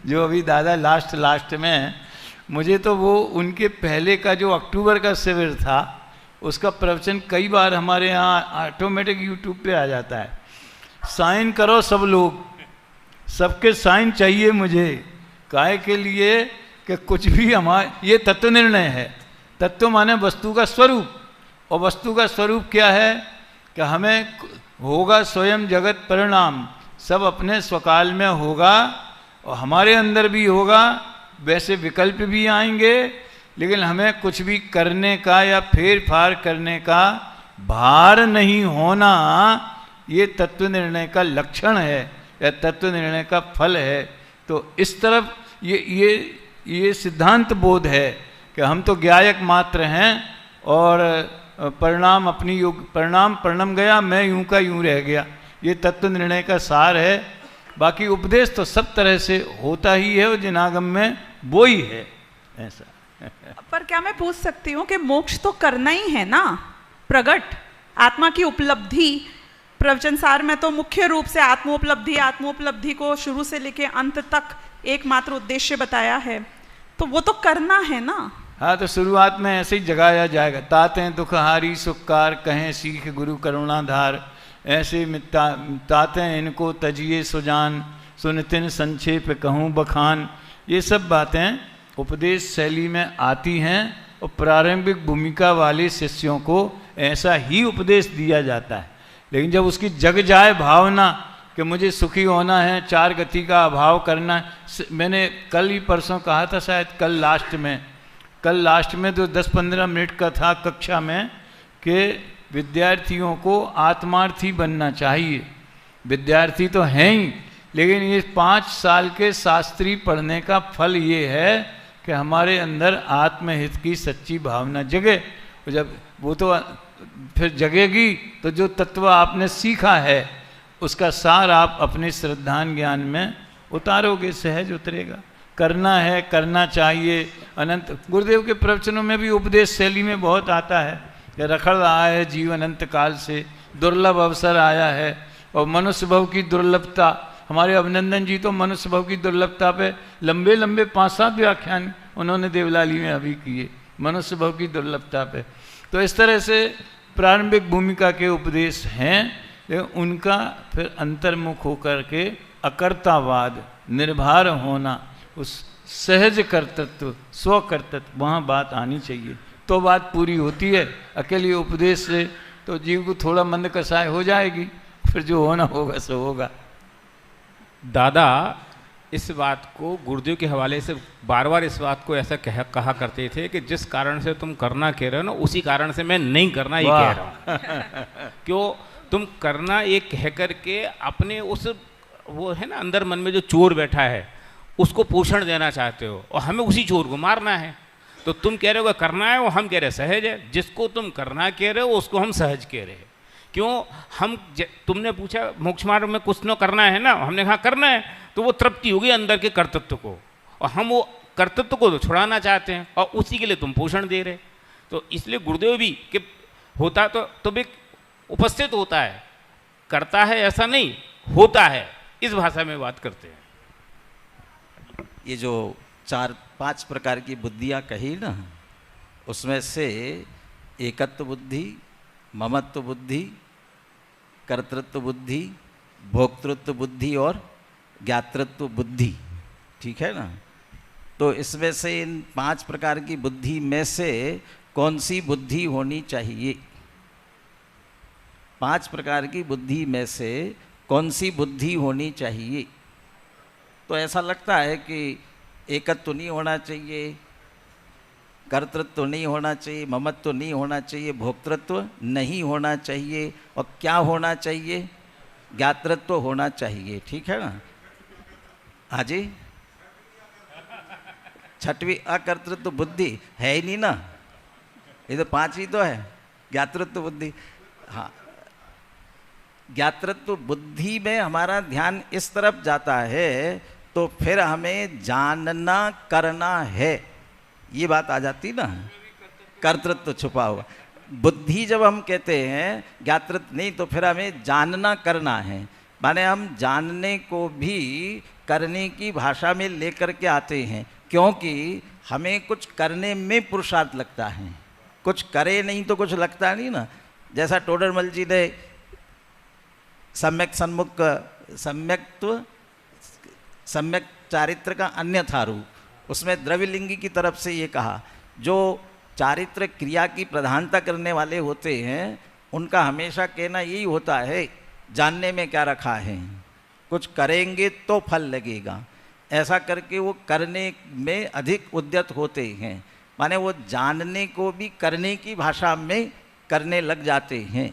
जो अभी दादा लास्ट में, मुझे तो वो उनके पहले का जो अक्टूबर का शिविर था उसका प्रवचन कई बार हमारे यहाँ ऑटोमेटिक यूट्यूब पे आ जाता है। साइन करो सब लोग, सबके साइन चाहिए मुझे, काहे के लिए कि कुछ भी हमारे, ये तत्व निर्णय है। तत्व माने वस्तु का स्वरूप, और वस्तु का स्वरूप क्या है कि हमें होगा स्वयं जगत परिणाम, सब अपने स्वकाल में होगा और हमारे अंदर भी होगा। वैसे विकल्प भी आएंगे, लेकिन हमें कुछ भी करने का या फेर फार करने का भार नहीं होना, ये तत्व निर्णय का लक्षण है या तत्व निर्णय का फल है। तो इस तरफ ये सिद्धांत बोध है कि हम तो ज्ञायक मात्र हैं और परिणाम अपनी योग, परिणाम परिणम गया, मैं यूं का यूं रह गया, ये तत्व निर्णय का सार है। बाकी उपदेश तो सब तरह से होता ही है और जिनागम में वो ही है ऐसा। पर क्या मैं पूछ सकती हूँ कि मोक्ष तो करना ही है ना, प्रगट आत्मा की उपलब्धि। प्रवचन सार में तो मुख्य रूप से आत्मोपलब्धि को शुरू से लेके अंत तक एकमात्र उद्देश्य बताया है, तो वो तो करना है ना। हाँ, तो शुरुआत में ऐसे ही जगाया जाएगा। ताते दुख हारी सुखकार, कहें सीख गुरु करुणाधार, ऐसे ताते इनको तजिए सुजान, सुनतिन संक्षेप कहूँ बखान। ये सब बातें उपदेश शैली में आती हैं और प्रारंभिक भूमिका वाले शिष्यों को ऐसा ही उपदेश दिया जाता है। लेकिन जब उसकी जग जाए भावना कि मुझे सुखी होना है, 4 गति का अभाव करना है, मैंने कल ही परसों कहा था, शायद कल लास्ट में तो 10-15 मिनट का था कक्षा में कि विद्यार्थियों को आत्मार्थी बनना चाहिए। विद्यार्थी तो हैं ही, लेकिन ये 5 साल के शास्त्री पढ़ने का फल ये है कि हमारे अंदर आत्महित की सच्ची भावना जगे। जब वो तो फिर जगेगी तो जो तत्व आपने सीखा है उसका सार आप अपने श्रद्धान ज्ञान में उतारोगे, सहज उतरेगा। करना है, करना चाहिए। अनंत गुरुदेव के प्रवचनों में भी उपदेश शैली में बहुत आता है कि रखड़ रहा है जीव अनंत काल से, दुर्लभ अवसर आया है। और मनुष्य भव की दुर्लभता, हमारे अभिनंदन जी तो मनुष्य भव की दुर्लभता पे लंबे 5-7 व्याख्यान उन्होंने देवलाली में अभी किए मनुष्य भव की दुर्लभता पे। तो इस तरह से प्रारंभिक भूमिका के उपदेश हैं, लेकिन उनका फिर अंतर्मुख होकर के अकर्तावाद, निर्भर होना, उस सहज कर्तृत्व, स्वकर्तृत्व, वहाँ बात आनी चाहिए तो बात पूरी होती है। अकेले उपदेश से तो जीव को थोड़ा मंद कसाय हो जाएगी, फिर जो होना होगा सो होगा। दादा इस बात को गुरुदेव के हवाले से बार बार इस बात को ऐसा कहा करते थे कि जिस कारण से तुम करना कह रहे हो ना, उसी कारण से मैं नहीं करना ये कह रहा हूँ। क्यों तुम करना ये कह करके अपने उस वो है ना अंदर मन में जो चोर बैठा है उसको पोषण देना चाहते हो, और हमें उसी चोर को मारना है। तो तुम कह रहे हो करना है, वो हम कह रहे सहज है। जिसको तुम करना कह रहे हो उसको हम सहज कह रहे हैं। क्यों हम तुमने पूछा मोक्ष मार्ग में कुछ न करना है ना, हमने कहा करना है, तो वो तृप्ति होगी अंदर के कर्तृत्व को, और हम वो कर्तृत्व को तो छुड़ाना चाहते हैं और उसी के लिए तुम पोषण दे रहे। तो इसलिए गुरुदेव भी कि होता तो भी उपस्थित होता है, करता है ऐसा नहीं, होता है, इस भाषा में बात करते हैं। ये जो 4-5 प्रकार की बुद्धियाँ कही ना, उसमें से एकत्व बुद्धि, ममत्व बुद्धि, कर्तृत्व बुद्धि, भोक्तृत्व बुद्धि और ज्ञातृत्व बुद्धि, ठीक है ना। तो इसमें से इन 5 प्रकार की बुद्धि में से कौन सी बुद्धि होनी चाहिए? 5 प्रकार की बुद्धि में से कौन सी बुद्धि होनी चाहिए? तो ऐसा लगता है कि एकत्व नहीं होना चाहिए, कर्तृत्व नहीं होना चाहिए, ममत्व नहीं होना चाहिए, भोक्तृत्व नहीं होना चाहिए, और क्या होना चाहिए? ज्ञातृत्व होना चाहिए, ठीक है ना। हाँ जी, 6वीं अकर्तृत्व बुद्धि है ही नहीं ना, ये तो 5 ही तो है, ज्ञातृत्व बुद्धि। हाँ, ज्ञातृत्व बुद्धि में हमारा ध्यान इस तरफ जाता है तो फिर हमें जानना करना है, ये बात आ जाती ना, कर्तृत्व छुपा हुआ। बुद्धि जब हम कहते हैं ज्ञातृत्व नहीं, तो फिर हमें जानना करना है, माने हम जानने को भी करने की भाषा में लेकर के आते हैं, क्योंकि हमें कुछ करने में पुरुषार्थ लगता है, कुछ करे नहीं तो कुछ लगता नहीं ना। जैसा टोडरमल जी ने सम्यक चारित्र का अन्यथा रूप, उसमें द्रव्यलिंगी की तरफ से ये कहा, जो चारित्र क्रिया की प्रधानता करने वाले होते हैं उनका हमेशा कहना यही होता है, जानने में क्या रखा है, कुछ करेंगे तो फल लगेगा, ऐसा करके वो करने में अधिक उद्यत होते हैं। माने वो जानने को भी करने की भाषा में करने लग जाते हैं।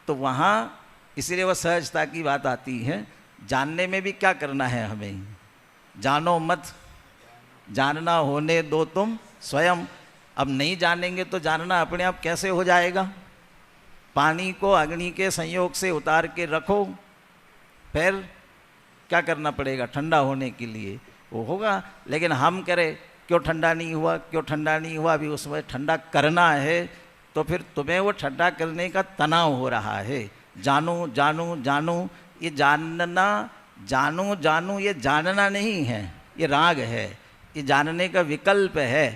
तो वहाँ इसीलिए वह सहजता की बात आती है। जानने में भी क्या करना है हमें, जानो मत, जानना होने दो तुम स्वयं। अब नहीं जानेंगे तो जानना अपने आप कैसे हो जाएगा? पानी को अग्नि के संयोग से उतार के रखो, फिर क्या करना पड़ेगा ठंडा होने के लिए, वो होगा। लेकिन हम करें क्यों ठंडा नहीं हुआ, क्यों ठंडा नहीं हुआ, अभी उसमें ठंडा करना है, तो फिर तुम्हें वो ठंडा करने का तनाव हो रहा है। जानू जानू जानू, ये जानना, जानू जानू ये जानना नहीं है, ये राग है, ये जानने का विकल्प है।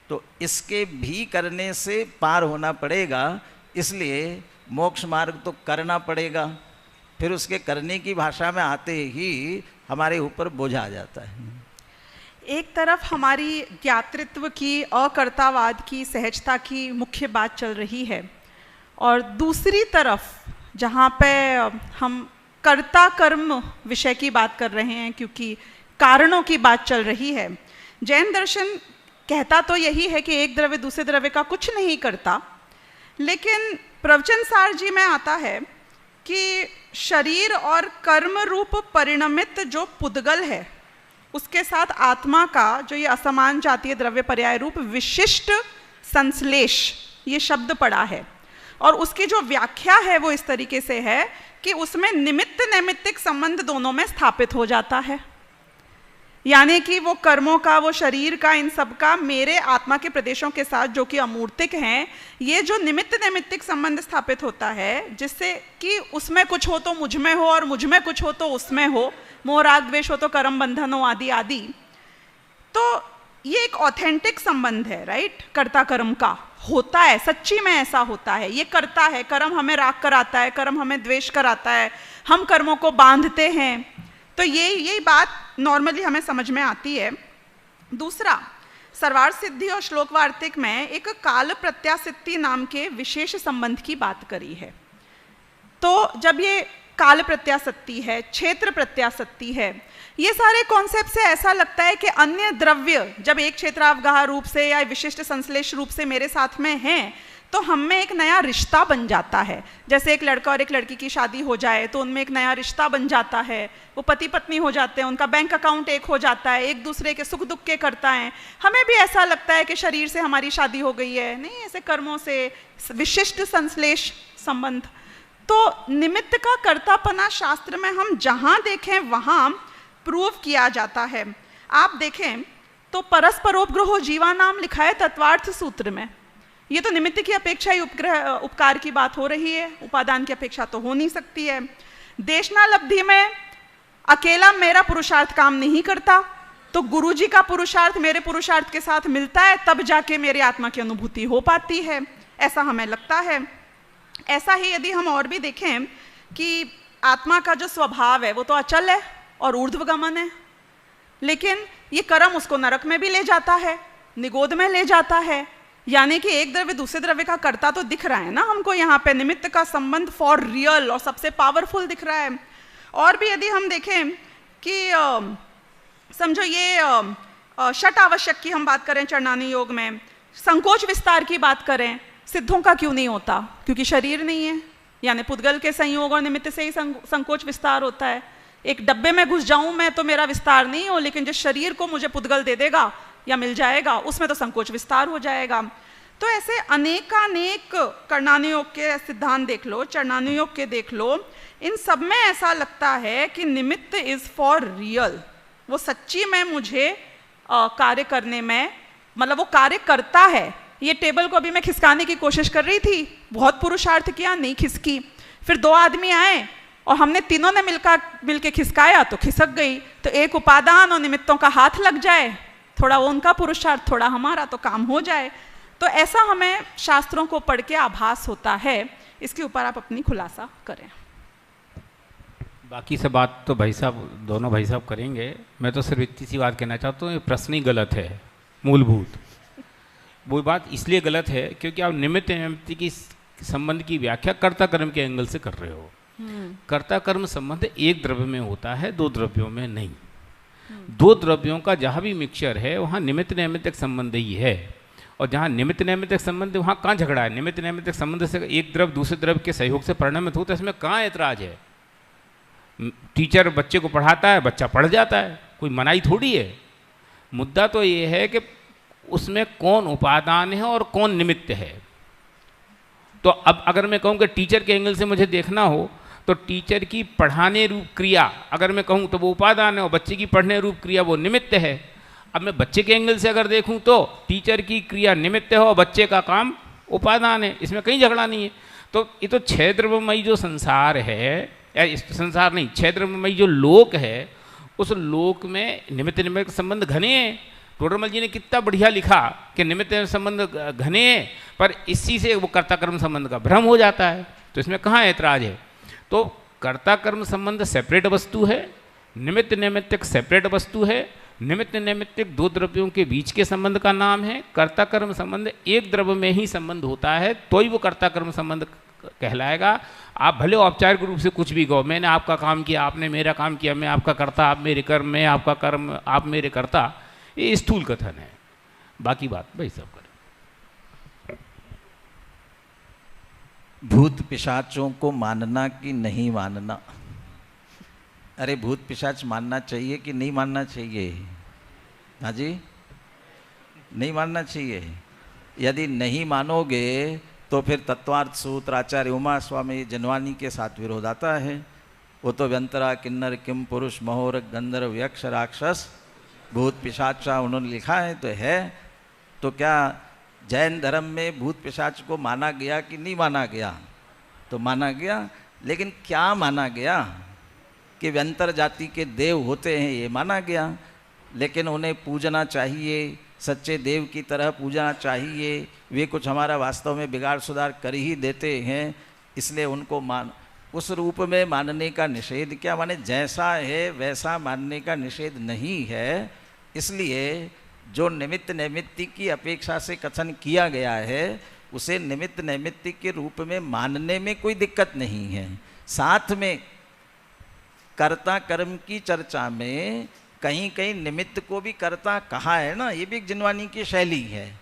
तो इसके भी करने से पार होना पड़ेगा, इसलिए मोक्ष मार्ग तो करना पड़ेगा। फिर उसके करने की भाषा में आते ही हमारे ऊपर बोझ आ जाता है। एक तरफ हमारी ज्ञातृत्व की, अकर्तावाद की, सहजता की मुख्य बात चल रही है, और दूसरी तरफ जहाँ पे हम कर्ता कर्म विषय की बात कर रहे हैं, क्योंकि कारणों की बात चल रही है। जैन दर्शन कहता तो यही है कि एक द्रव्य दूसरे द्रव्य का कुछ नहीं करता, लेकिन प्रवचन सार जी में आता है कि शरीर और कर्म रूप परिणमित जो पुद्गल है, उसके साथ आत्मा का जो ये असमान जातीय द्रव्य पर्याय रूप विशिष्ट संश्लेष, ये शब्द पड़ा है, और उसकी जो व्याख्या है वो इस तरीके से है कि उसमें निमित्त नैमित्तिक संबंध दोनों में स्थापित हो जाता है। यानी कि वो कर्मों का, वो शरीर का, इन सब का मेरे आत्मा के प्रदेशों के साथ जो कि अमूर्तिक हैं, ये जो निमित्त नैमित्तिक संबंध स्थापित होता है, जिससे कि उसमें कुछ हो तो मुझ में हो और मुझ में कुछ हो तो उसमें हो, मोह राग द्वेष हो तो कर्म बंधन हो, आदि आदि। तो ये एक ऑथेंटिक संबंध है, राइट, कर्ता कर्म का होता है, सच्ची में ऐसा होता है। ये करता है, कर्म हमें राग कराता है, कर्म हमें द्वेष कराता है, हम कर्मों को बांधते हैं। तो यही बात नॉर्मली हमें समझ में आती है। दूसरा, सर्वार्थ सिद्धि और श्लोक वार्तिक में एक काल प्रत्यासित्ति नाम के विशेष संबंध की बात करी है। तो जब ये काल प्रत्यासत्ति है, क्षेत्र प्रत्यासत्ति है। ये सारे कॉन्सेप्ट से ऐसा लगता है कि अन्य द्रव्य जब एक क्षेत्रावगाह रूप से या विशिष्ट संश्लेष रूप से मेरे साथ में हैं तो हम में एक नया रिश्ता बन जाता है। जैसे एक लड़का और एक लड़की की शादी हो जाए तो उनमें एक नया रिश्ता बन जाता है, वो पति पत्नी हो जाते हैं, उनका बैंक अकाउंट एक हो जाता है, एक दूसरे के सुख दुख के करता है। हमें भी ऐसा लगता है कि शरीर से हमारी शादी हो गई है, नहीं, ऐसे कर्मों से विशिष्ट संश्लेष संबंध। तो निमित्त का कर्तापना शास्त्र में हम जहाँ देखें वहाँ प्रूव किया जाता है। आप देखें तो परस्परोपग्रहो जीवा नाम लिखा है तत्वार्थ सूत्र में। ये तो निमित्त की अपेक्षा ही उपकार की बात हो रही है, उपादान की अपेक्षा तो हो नहीं सकती है। देशनालब्धि में अकेला मेरा पुरुषार्थ काम नहीं करता, तो गुरुजी का पुरुषार्थ मेरे पुरुषार्थ के साथ मिलता है, तब जाके मेरी आत्मा की अनुभूति हो पाती है, ऐसा हमें लगता है। ऐसा ही यदि हम और भी देखें कि आत्मा का जो स्वभाव है वो तो अचल है और ऊर्ध्वगमन है, लेकिन ये कर्म उसको नरक में भी ले जाता है, निगोद में ले जाता है। यानी कि एक द्रव्य दूसरे द्रव्य का कर्ता तो दिख रहा है ना हमको यहाँ पे, निमित्त का संबंध फॉर रियल और सबसे पावरफुल दिख रहा है। और भी यदि हम देखें कि समझो ये षट आवश्यक की हम बात करें चरणानी योग में, संकोच विस्तार की बात करें, सिद्धों का क्यों नहीं होता? क्योंकि शरीर नहीं है, यानी पुद्गल के संयोग और निमित्त से ही संकोच विस्तार होता है। एक डब्बे में घुस जाऊं मैं तो मेरा विस्तार नहीं हो, लेकिन जिस शरीर को मुझे पुद्गल दे देगा या मिल जाएगा उसमें तो संकोच विस्तार हो जाएगा। तो ऐसे अनेकानेक कर्णानी योग के सिद्धांत देख लो, चरणानी योग के देख लो, इन सब में ऐसा लगता है कि निमित्त इज फॉर रियल। वो सच्ची में मुझे कार्य करने में, मतलब वो कार्य करता है। ये टेबल को अभी मैं खिसकाने की कोशिश कर रही थी, बहुत पुरुषार्थ किया, नहीं खिसकी। फिर दो आदमी आए और हमने तीनों ने मिलके खिसकाया तो खिसक गई। तो एक उपादान और निमित्तों का हाथ लग जाए, थोड़ा वो उनका पुरुषार्थ थोड़ा हमारा, तो काम हो जाए। तो ऐसा हमें शास्त्रों को पढ़ के आभास होता है। इसके ऊपर आप अपनी खुलासा करें। बाकी सब बात तो भाई साहब, दोनों भाई साहब करेंगे। मैं तो सिर्फ इतनी सी बात कहना चाहता हूँ, ये प्रश्न ही गलत है मूलभूत। वो बात इसलिए गलत है क्योंकि आप निमित्त निमित्त की संबंध की व्याख्या कर्ता कर्म के एंगल से कर रहे हो। कर्ता कर्म संबंध एक द्रव्य में होता है, दो द्रव्यों में नहीं। दो द्रव्यों का जहाँ भी मिक्सचर है वहाँ निमित्त नैमित्तिक संबंध ही है। और जहाँ निमित्त नैमित्तिक संबंध वहाँ कहाँ झगड़ा है? निमित्त नैमित्तिक संबंध से एक द्रव्य दूसरे द्रव्य के सहयोग से परिणमित होता है, इसमें कहाँ ऐतराज है? टीचर बच्चे को पढ़ाता है, बच्चा पढ़ जाता है, कोई मनाही थोड़ी है। मुद्दा तो ये है कि उसमें कौन उपादान है और कौन निमित्त है। तो अब अगर मैं कहूँ कि टीचर के एंगल से मुझे देखना हो तो टीचर की पढ़ाने रूप क्रिया अगर मैं कहूँ तो वो उपादान है और बच्चे की पढ़ने रूप क्रिया वो निमित्त है। अब मैं बच्चे के एंगल से अगर देखूँ तो टीचर की क्रिया निमित्त है और बच्चे का काम उपादान है, इसमें कहीं झगड़ा नहीं है। तो ये तो छह द्रव्यमयी जो संसार है, संसार नहीं, छह द्रव्यमयी जो लोक है, उस लोक में निमित्त निमित्त संबंध घने हैं। टोडरमल जी ने कितना बढ़िया लिखा कि निमित्त संबंध घने हैं, पर इसी से वो कर्ता कर्म संबंध का भ्रम हो जाता है। तो इसमें कहाँ ऐतराज है? तो कर्ता कर्म संबंध सेपरेट वस्तु है, निमित्त नैमित्तिक सेपरेट वस्तु है। निमित्त नैमित्तिक दो द्रव्यों के बीच के संबंध का नाम है। कर्ता कर्म संबंध एक द्रव्य में ही संबंध होता है तो ही वो कर्ता कर्म संबंध कहलाएगा। आप भले औपचारिक रूप से कुछ भी कहो, मैंने आपका काम किया, आपने मेरा काम किया, मैं आपका कर्ता, आप मेरे कर्म, मैं आपका कर्म, आप मेरे कर्ता, ये स्थूल कथन है। बाकी बात भाई साहब करें। भूत पिशाचों को मानना कि नहीं मानना? अरे भूत पिशाच मानना चाहिए कि नहीं मानना चाहिए? हाँ जी, नहीं मानना चाहिए। यदि नहीं मानोगे तो फिर तत्वार्थ सूत्र आचार्य उमा स्वामी जनवानी के साथ विरोध आता है। वो तो व्यंतरा किन्नर किम पुरुष महोर गंधर्व यक्ष राक्षस भूत पिशाचा उन्होंने लिखा है तो है। तो क्या जैन धर्म में भूत पिशाच को माना गया कि नहीं माना गया? तो माना गया, लेकिन क्या माना गया? कि व्यंतर जाति के देव होते हैं, ये माना गया, लेकिन उन्हें पूजना चाहिए, सच्चे देव की तरह पूजना चाहिए। वे कुछ हमारा वास्तव में बिगाड़ सुधार कर ही देते हैं, इसलिए उनको उस रूप में मानने का निषेध क्या? माने जैसा है वैसा मानने का निषेध नहीं है। इसलिए जो निमित्त नैमित्तिक की अपेक्षा से कथन किया गया है उसे निमित्त नैमित्तिक के रूप में मानने में कोई दिक्कत नहीं है। साथ में कर्ता कर्म की चर्चा में कहीं कहीं निमित्त को भी कर्ता कहा है ना, ये भी एक जिनवानी की शैली है,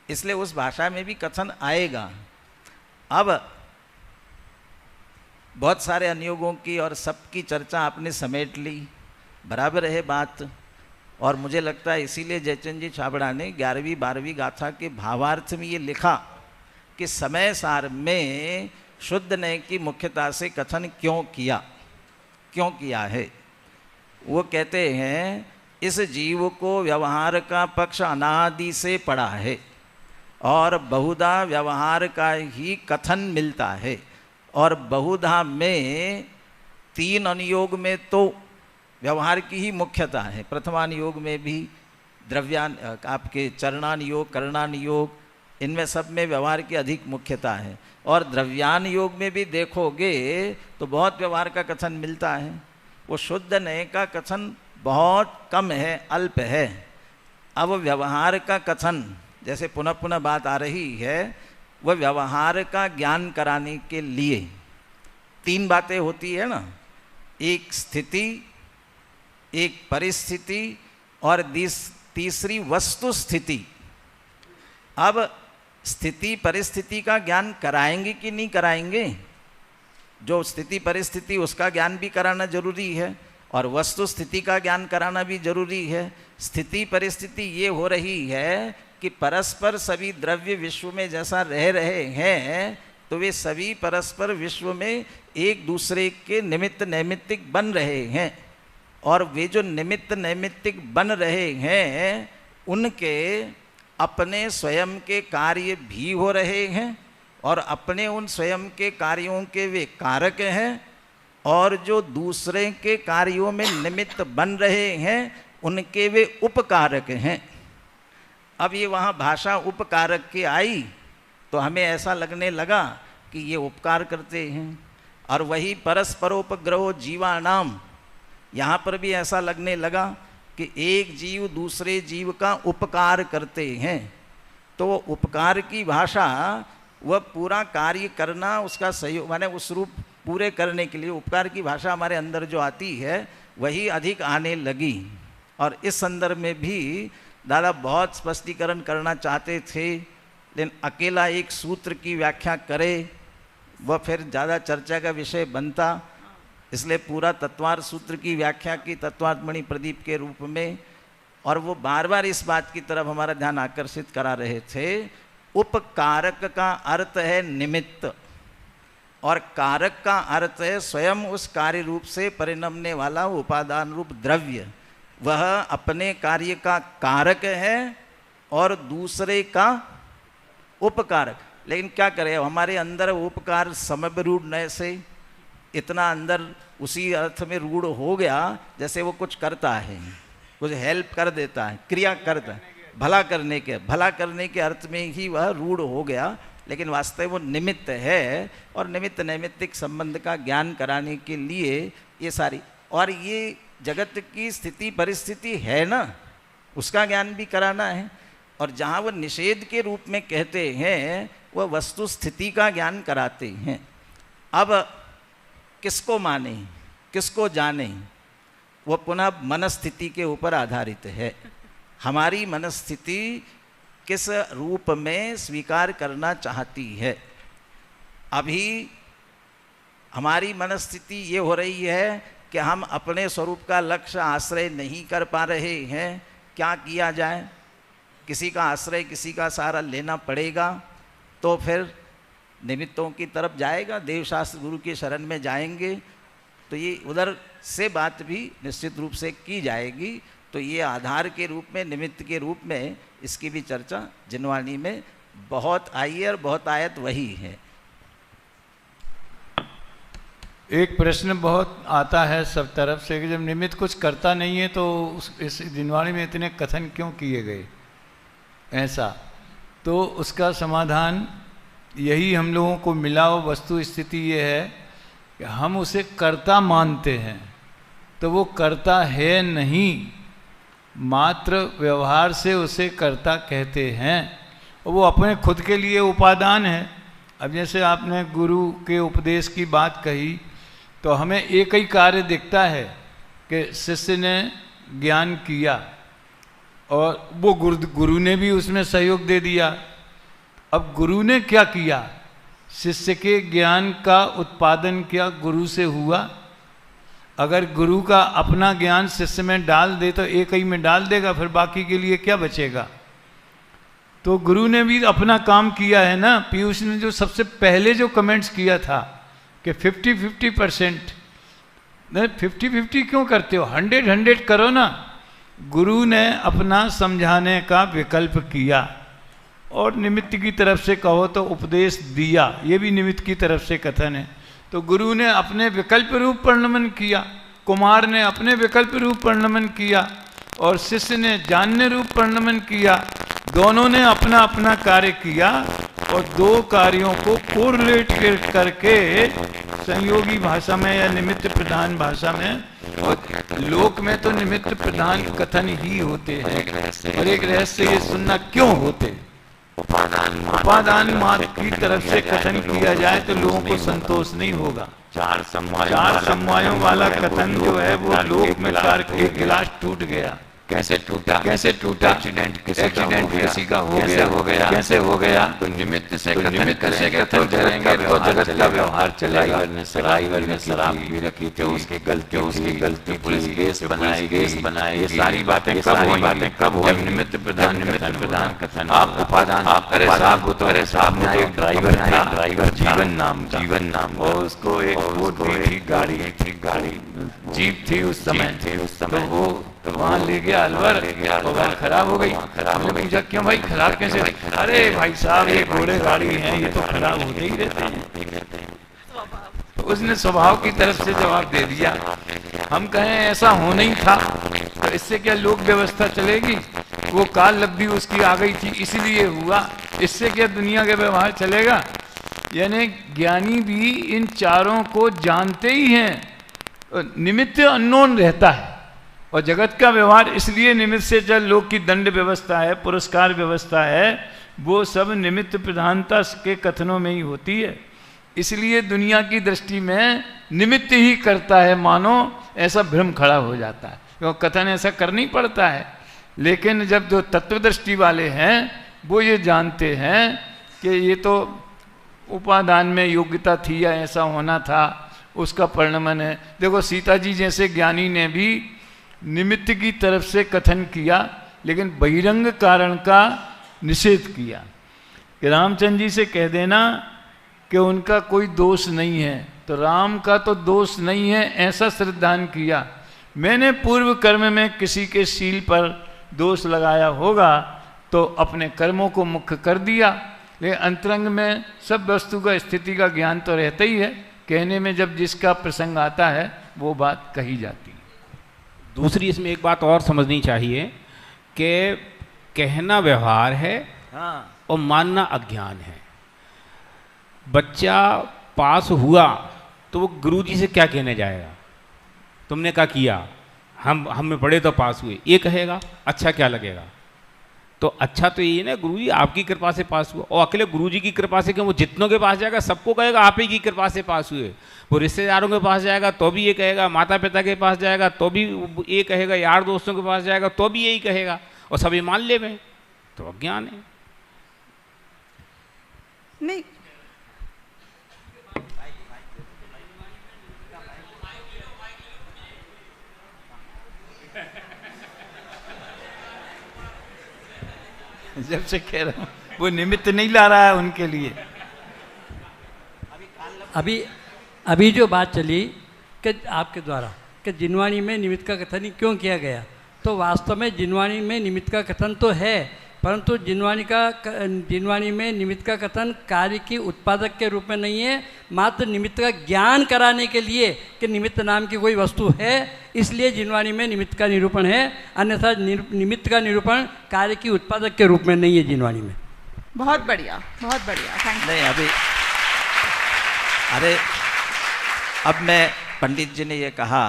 इसलिए उस भाषा में भी कथन आएगा। अब बहुत सारे अनुयोगों की और सबकी चर्चा आपने समेट ली, बराबर है बात। और मुझे लगता है इसीलिए जयचंद जी छाबड़ा ने 11वीं 12वीं गाथा के भावार्थ में ये लिखा कि समय सार में शुद्ध नय की मुख्यता से कथन क्यों किया है। वो कहते हैं इस जीव को व्यवहार का पक्ष अनादि से पड़ा है और बहुधा व्यवहार का ही कथन मिलता है, और बहुधा में 3 अनुयोग में तो व्यवहार की ही मुख्यता है। प्रथमानुयोग में भी द्रव्यान आपके चरणानुयोग कर्णानुयोग, इनमें सब में व्यवहार की अधिक मुख्यता है। और द्रव्यान योग में भी देखोगे तो बहुत व्यवहार का कथन मिलता है। वो शुद्ध नय का कथन बहुत कम है, अल्प है। अब व्यवहार का कथन, जैसे पुनः पुनः बात आ रही है, वह व्यवहार का ज्ञान कराने के लिए 3 बातें होती है ना, एक स्थिति, एक परिस्थिति और तीसरी वस्तु स्थिति। अब स्थिति परिस्थिति का ज्ञान कराएंगे कि नहीं कराएंगे? जो स्थिति परिस्थिति उसका ज्ञान भी कराना जरूरी है और वस्तु स्थिति का ज्ञान कराना भी जरूरी है। स्थिति परिस्थिति ये हो रही है कि परस्पर सभी द्रव्य विश्व में जैसा रह रहे हैं, तो वे सभी परस्पर विश्व में एक दूसरे के निमित्त नैमित्तिक बन रहे हैं, और वे जो निमित्त नैमित्तिक बन रहे हैं उनके अपने स्वयं के कार्य भी हो रहे हैं, और अपने उन स्वयं के कार्यों के वे कारक हैं, और जो दूसरे के कार्यों में निमित्त बन रहे हैं उनके वे उपकारक हैं। अब ये वहाँ भाषा उपकारक की आई तो हमें ऐसा लगने लगा कि ये उपकार करते हैं, और वही परस्परोपग्रहो जीवानाम, यहाँ पर भी ऐसा लगने लगा कि एक जीव दूसरे जीव का उपकार करते हैं। तो उपकार की भाषा, वह पूरा कार्य करना, उसका सहयोग, माने उस रूप पूरे करने के लिए उपकार की भाषा हमारे अंदर जो आती है वही अधिक आने लगी। और इस संदर्भ में भी दादा बहुत स्पष्टीकरण करना चाहते थे, लेकिन अकेला एक सूत्र की व्याख्या करे वह फिर ज़्यादा चर्चा का विषय बनता, इसलिए पूरा तत्वार्थ सूत्र की व्याख्या की तत्वार्थमणि प्रदीप के रूप में। और वो बार बार इस बात की तरफ हमारा ध्यान आकर्षित करा रहे थे, उपकारक का अर्थ है निमित्त, और कारक का अर्थ है स्वयं उस कार्य रूप से परिणमने वाला उपादान रूप द्रव्य। वह अपने कार्य का कारक है और दूसरे का उपकारक। लेकिन क्या करें, हमारे अंदर उपकार समव्य रूढ़ नय से इतना अंदर उसी अर्थ में रूढ़ हो गया जैसे वो कुछ करता है, कुछ हेल्प कर देता है, क्रिया करता है, भला करने के अर्थ में ही वह रूढ़ हो गया। लेकिन वास्तव वो निमित्त है, और निमित्त नैमित्तिक संबंध का ज्ञान कराने के लिए ये सारी, और ये जगत की स्थिति परिस्थिति है ना, उसका ज्ञान भी कराना है। और जहाँ वह निषेध के रूप में कहते हैं वह वस्तु स्थिति का ज्ञान कराते हैं। अब किसको माने, किसको जाने, वो पुनः मनस्थिति के ऊपर आधारित है। हमारी मनस्थिति किस रूप में स्वीकार करना चाहती है। अभी हमारी मनस्थिति ये हो रही है कि हम अपने स्वरूप का लक्ष्य आश्रय नहीं कर पा रहे हैं। क्या किया जाए? किसी का आश्रय, किसी का सहारा लेना पड़ेगा, तो फिर निमित्तों की तरफ जाएगा, देवशास्त्र गुरु की शरण में जाएंगे, तो ये उधर से बात भी निश्चित रूप से की जाएगी। तो ये आधार के रूप में, निमित्त के रूप में इसकी भी चर्चा जिनवाणी में बहुत आई है और बहुत आयत वही है। एक प्रश्न बहुत आता है सब तरफ से कि जब निमित्त कुछ करता नहीं है तो इस जिनवाणी में इतने कथन क्यों किए गए ऐसा? तो उसका समाधान यही हम लोगों को मिला। वस्तु स्थिति ये है कि हम उसे कर्ता मानते हैं, तो वो कर्ता है नहीं, मात्र व्यवहार से उसे कर्ता कहते हैं, और वो अपने खुद के लिए उपादान है। अब जैसे आपने गुरु के उपदेश की बात कही, तो हमें एक ही कार्य दिखता है कि शिष्य ने ज्ञान किया और वो गुरु ने भी उसमें सहयोग दे दिया। अब गुरु ने क्या किया? शिष्य के ज्ञान का उत्पादन क्या गुरु से हुआ? अगर गुरु का अपना ज्ञान शिष्य में डाल दे तो एक ही में डाल देगा, फिर बाकी के लिए क्या बचेगा? तो गुरु ने भी अपना काम किया है ना। पीयूष ने जो सबसे पहले जो कमेंट्स किया था कि 50-50%, नहीं 50-50 क्यों करते हो, 100-100 करो ना। गुरु ने अपना समझाने का विकल्प किया और निमित्त की तरफ से कहो तो उपदेश दिया, ये भी निमित्त की तरफ से कथन है। तो गुरु ने अपने विकल्प रूप परिणमन किया, कुमार ने अपने विकल्प रूप परिणमन किया और शिष्य ने जानने रूप परिणमन किया। दोनों ने अपना अपना कार्य किया और दो कार्यों को कोरिलेट करके संयोगी भाषा में या निमित्त प्रधान भाषा में, और लोक में तो निमित्त प्रधान कथन ही होते हैं। और एक रहस्य ये सुनना क्यों होते, उपादान मार्ग की तरफ से कथन किया जाए तो लोगों को संतोष नहीं होगा। चार समवायों वाला कथन जो है वो लोक में चार के गिलास टूट गया। कैसे टूटा? एक्सीडेंट किसी का हो गया कैसे हो गया? तो निमित्त से कथन करेंगे तो जगत का व्यवहार चलेगा। ड्राइवर ने शराब पी रखी थी, उसकी गलती, पुलिस केस बनाए, ये सारी बातें कब हुई? निमित्त प्रधान कथन। आप उपादान आप करे साहब, वो तो अरे साहब ने एक ड्राइवर जीवन नाम और उसको एक गाड़ी जीप थी उस समय तो वो वहाँ ले गया अलवर, और खराब हो गई। हमने पूछा क्यों भाई, खराब कैसे? अरे भाई साहब ये घोड़े गाड़ी है, ये तो खराब होते ही रहते हैं। तो उसने स्वभाव की तरफ से जवाब दे दिया। हम कहें ऐसा होना ही था तो इससे क्या लोक व्यवस्था चलेगी? वो काल लब्धि उसकी आ गई थी इसलिए हुआ, इससे क्या दुनिया का व्यवहार चलेगा? यानी ज्ञानी भी इन चारों को जानते ही हैं। निमित्त अननोन रहता है और जगत का व्यवहार इसलिए निमित्त से चल, लोक की दंड व्यवस्था है, पुरस्कार व्यवस्था है, वो सब निमित्त प्रधानता के कथनों में ही होती है। इसलिए दुनिया की दृष्टि में निमित्त ही करता है, मानो ऐसा भ्रम खड़ा हो जाता है, क्योंकि कथन ऐसा करना ही पड़ता है। लेकिन जब जो तत्वदृष्टि वाले हैं वो ये जानते हैं कि ये तो उपादान में योग्यता थी या ऐसा होना था, उसका परिणमन है। देखो सीता जी जैसे ज्ञानी ने भी निमित्त की तरफ से कथन किया, लेकिन बहिरंग कारण का निषेध किया कि रामचंद्र जी से कह देना कि उनका कोई दोष नहीं है, तो राम का तो दोष नहीं है ऐसा श्रद्धान किया। मैंने पूर्व कर्म में किसी के शील पर दोष लगाया होगा तो अपने कर्मों को मुख्य कर दिया, लेकिन अंतरंग में सब वस्तु का स्थिति का ज्ञान तो रहता ही है। कहने में जब जिसका प्रसंग आता है वो बात कही जाती है। दूसरी इसमें एक बात और समझनी चाहिए कि कहना व्यवहार है और मानना अज्ञान है। बच्चा पास हुआ तो वो गुरुजी से क्या कहने जाएगा, तुमने क्या किया, हम में पढ़े तो पास हुए, ये कहेगा। अच्छा क्या लगेगा? तो अच्छा तो ये ना गुरुजी आपकी कृपा से पास हुआ। और अकेले गुरुजी की कृपा से क्यों, वो जितनों के पास जाएगा सबको कहेगा आप ही की कृपा से पास हुए। वो रिश्तेदारों के पास जाएगा तो भी ये कहेगा, माता पिता के पास जाएगा तो भी ये कहेगा, यार दोस्तों के पास जाएगा तो भी यही कहेगा, और सभी मान ले में, तो अज्ञान है। नहीं, जब से कह रहा हूँ वो निमित्त नहीं ला रहा है उनके लिए। अभी जो बात चली कि आपके द्वारा कि जिनवाणी में निमित्त का कथन क्यों किया गया, तो वास्तव में जिनवाणी में निमित्त का कथन तो है, परंतु जिनवाणी में निमित्त का कथन कार्य की उत्पादक के रूप में नहीं है, मात्र निमित्त का ज्ञान कराने के लिए कि निमित्त नाम की कोई वस्तु है, इसलिए जिनवाणी में निमित्त का निरूपण है। अन्यथा निमित्त का निरूपण कार्य की उत्पादक के रूप में नहीं है जिनवाणी में। बहुत बढ़िया, बहुत बढ़िया, थैंक यू। नहीं अभी अरे अब मैं पंडित जी ने ये कहा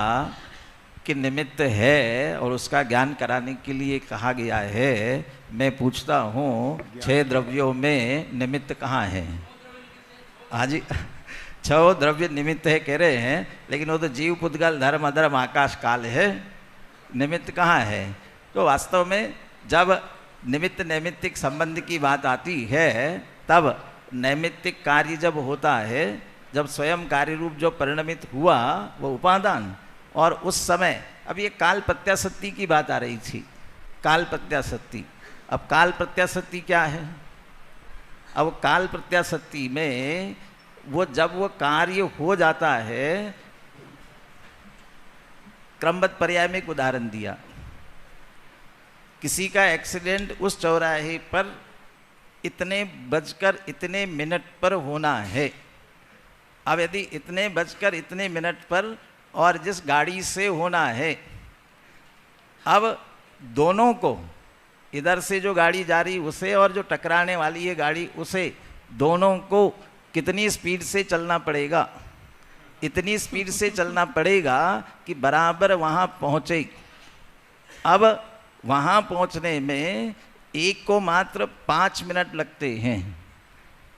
कि निमित्त है और उसका ज्ञान कराने के लिए कहा गया है। मैं पूछता हूँ 6 द्रव्यों में निमित्त कहाँ है? हाँ जी, छह द्रव्य निमित्त है कह रहे हैं, लेकिन वो तो जीव पुद्गल धर्म अधर्म आकाश काल है, निमित्त कहाँ है? तो वास्तव में जब निमित्त नैमित्तिक संबंध की बात आती है, तब नैमित्तिक कार्य जब होता है, जब स्वयं कार्य रूप जो परिणमित हुआ वो उपादान, और उस समय अब ये काल प्रत्याशक्ति की बात आ रही थी, काल प्रत्याशक्ति। अब काल प्रत्याशक्ति क्या है? अब काल प्रत्याशक्ति में वो जब वो कार्य हो जाता है, क्रमबद्ध पर्याय में एक उदाहरण दिया, किसी का एक्सीडेंट उस चौराहे पर इतने बजकर इतने मिनट पर होना है। अब यदि इतने बजकर इतने मिनट पर और जिस गाड़ी से होना है, अब दोनों को, इधर से जो गाड़ी जा रही उसे और जो टकराने वाली है गाड़ी उसे, दोनों को कितनी स्पीड से चलना पड़ेगा? इतनी स्पीड से चलना पड़ेगा कि बराबर वहाँ पहुँचे। अब वहाँ पहुँचने में एक को मात्र 5 मिनट लगते हैं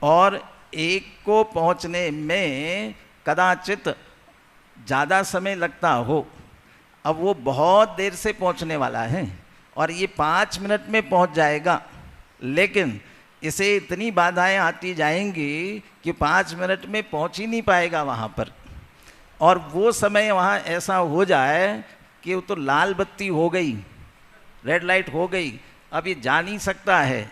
और एक को पहुँचने में कदाचित ज़्यादा समय लगता हो। अब वो बहुत देर से पहुँचने वाला है और ये 5 मिनट में पहुँच जाएगा, लेकिन इसे इतनी बाधाएं आती जाएंगी कि 5 मिनट में पहुँच ही नहीं पाएगा वहाँ पर। और वो समय वहाँ ऐसा हो जाए कि वो तो लाल बत्ती हो गई, रेड लाइट हो गई, अब ये जा नहीं सकता है,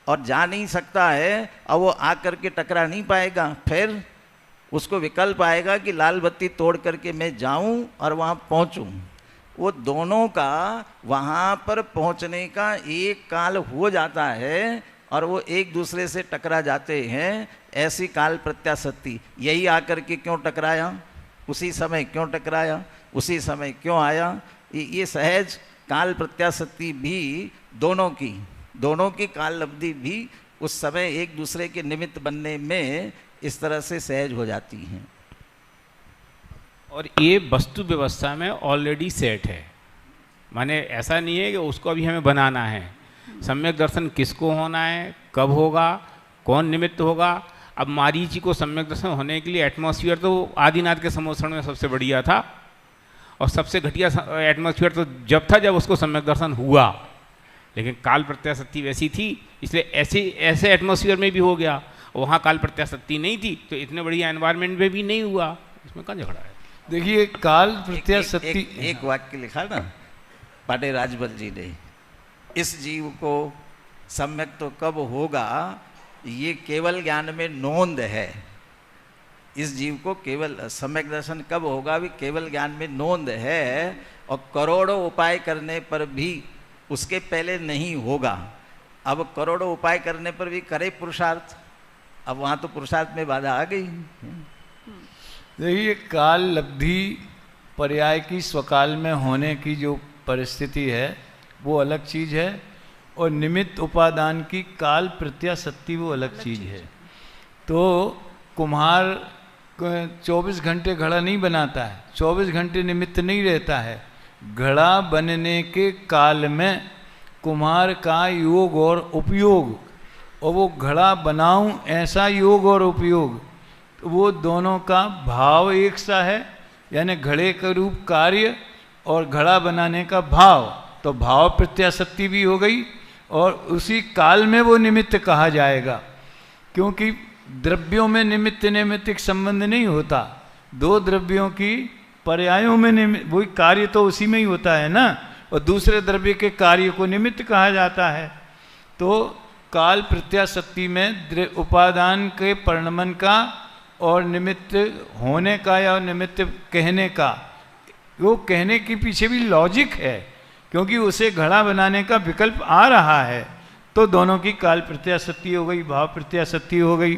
और जा नहीं सकता है, अब वो आकर के टकरा नहीं पाएगा। फिर उसको विकल्प आएगा कि लाल बत्ती तोड़ करके मैं जाऊं और वहाँ पहुँचूं। वो दोनों का वहाँ पर पहुँचने का एक काल हो जाता है और वो एक दूसरे से टकरा जाते हैं। ऐसी काल प्रत्याशक्ति, यही आकर के क्यों टकराया, उसी समय क्यों टकराया, उसी समय क्यों आया, ये सहज काल प्रत्याशक्ति भी दोनों की काल अवधि भी उस समय एक दूसरे के निमित्त बनने में इस तरह से सहज हो जाती हैं। और ये वस्तु व्यवस्था में ऑलरेडी सेट है, माने ऐसा नहीं है कि उसको अभी हमें बनाना है। सम्यक दर्शन किसको होना है, कब होगा, कौन निमित्त होगा। अब मारीची को सम्यक दर्शन होने के लिए एटमॉस्फेयर तो आदिनाथ के संवत्सरण में सबसे बढ़िया था, और सबसे घटिया एटमॉस्फेयर तो जब था जब उसको सम्यक दर्शन हुआ। लेकिन काल प्रत्याशक्ति वैसी थी, इसलिए ऐसे एटमॉस्फेयर में भी हो गया। वहाँ काल प्रत्याशक्ति नहीं थी तो इतने बढ़िया एनवायरनमेंट में भी नहीं हुआ। इसमें कहाँ झगड़ा है? देखिए काल प्रत्याशक्ति, एक वाक्य लिखा ना पाटे राजबल जी ने, इस जीव को सम्यक तो कब होगा ये केवल ज्ञान में नोंद है। इस जीव को केवल सम्यक दर्शन कब होगा भी केवल ज्ञान में नोंद है, और करोड़ों उपाय करने पर भी उसके पहले नहीं होगा। अब करोड़ों उपाय करने पर भी करे पुरुषार्थ, अब वहाँ तो पुरुषार्थ में बाधा आ गई। देखिए काल लब्धि पर्याय की स्वकाल में होने की जो परिस्थिति है वो अलग चीज़ है, और निमित्त उपादान की काल प्रत्याशक्ति वो अलग चीज़ है। तो कुम्हार 24 घंटे घड़ा नहीं बनाता है, 24 घंटे निमित्त नहीं रहता है। घड़ा बनने के काल में कुम्हार का योग और उपयोग, और वो घड़ा बनाऊं ऐसा योग और उपयोग, वो दोनों का भाव एक सा है, यानी घड़े का रूप कार्य और घड़ा बनाने का भाव, तो भाव प्रत्याशक्ति भी हो गई, और उसी काल में वो निमित्त कहा जाएगा। क्योंकि द्रव्यों में निमित्त नैमित्तिक संबंध नहीं होता, दो द्रव्यों की पर्यायों में वही कार्य तो उसी में ही होता है ना, और दूसरे द्रव्य के कार्य को निमित्त कहा जाता है। तो काल प्रत्याशक्ति में उपादान के परिणमन का और निमित्त होने का या निमित्त कहने का, वो कहने के पीछे भी लॉजिक है, क्योंकि उसे घड़ा बनाने का विकल्प आ रहा है। तो दोनों की काल प्रत्याशक्ति हो गई, भाव प्रत्याशक्ति हो गई।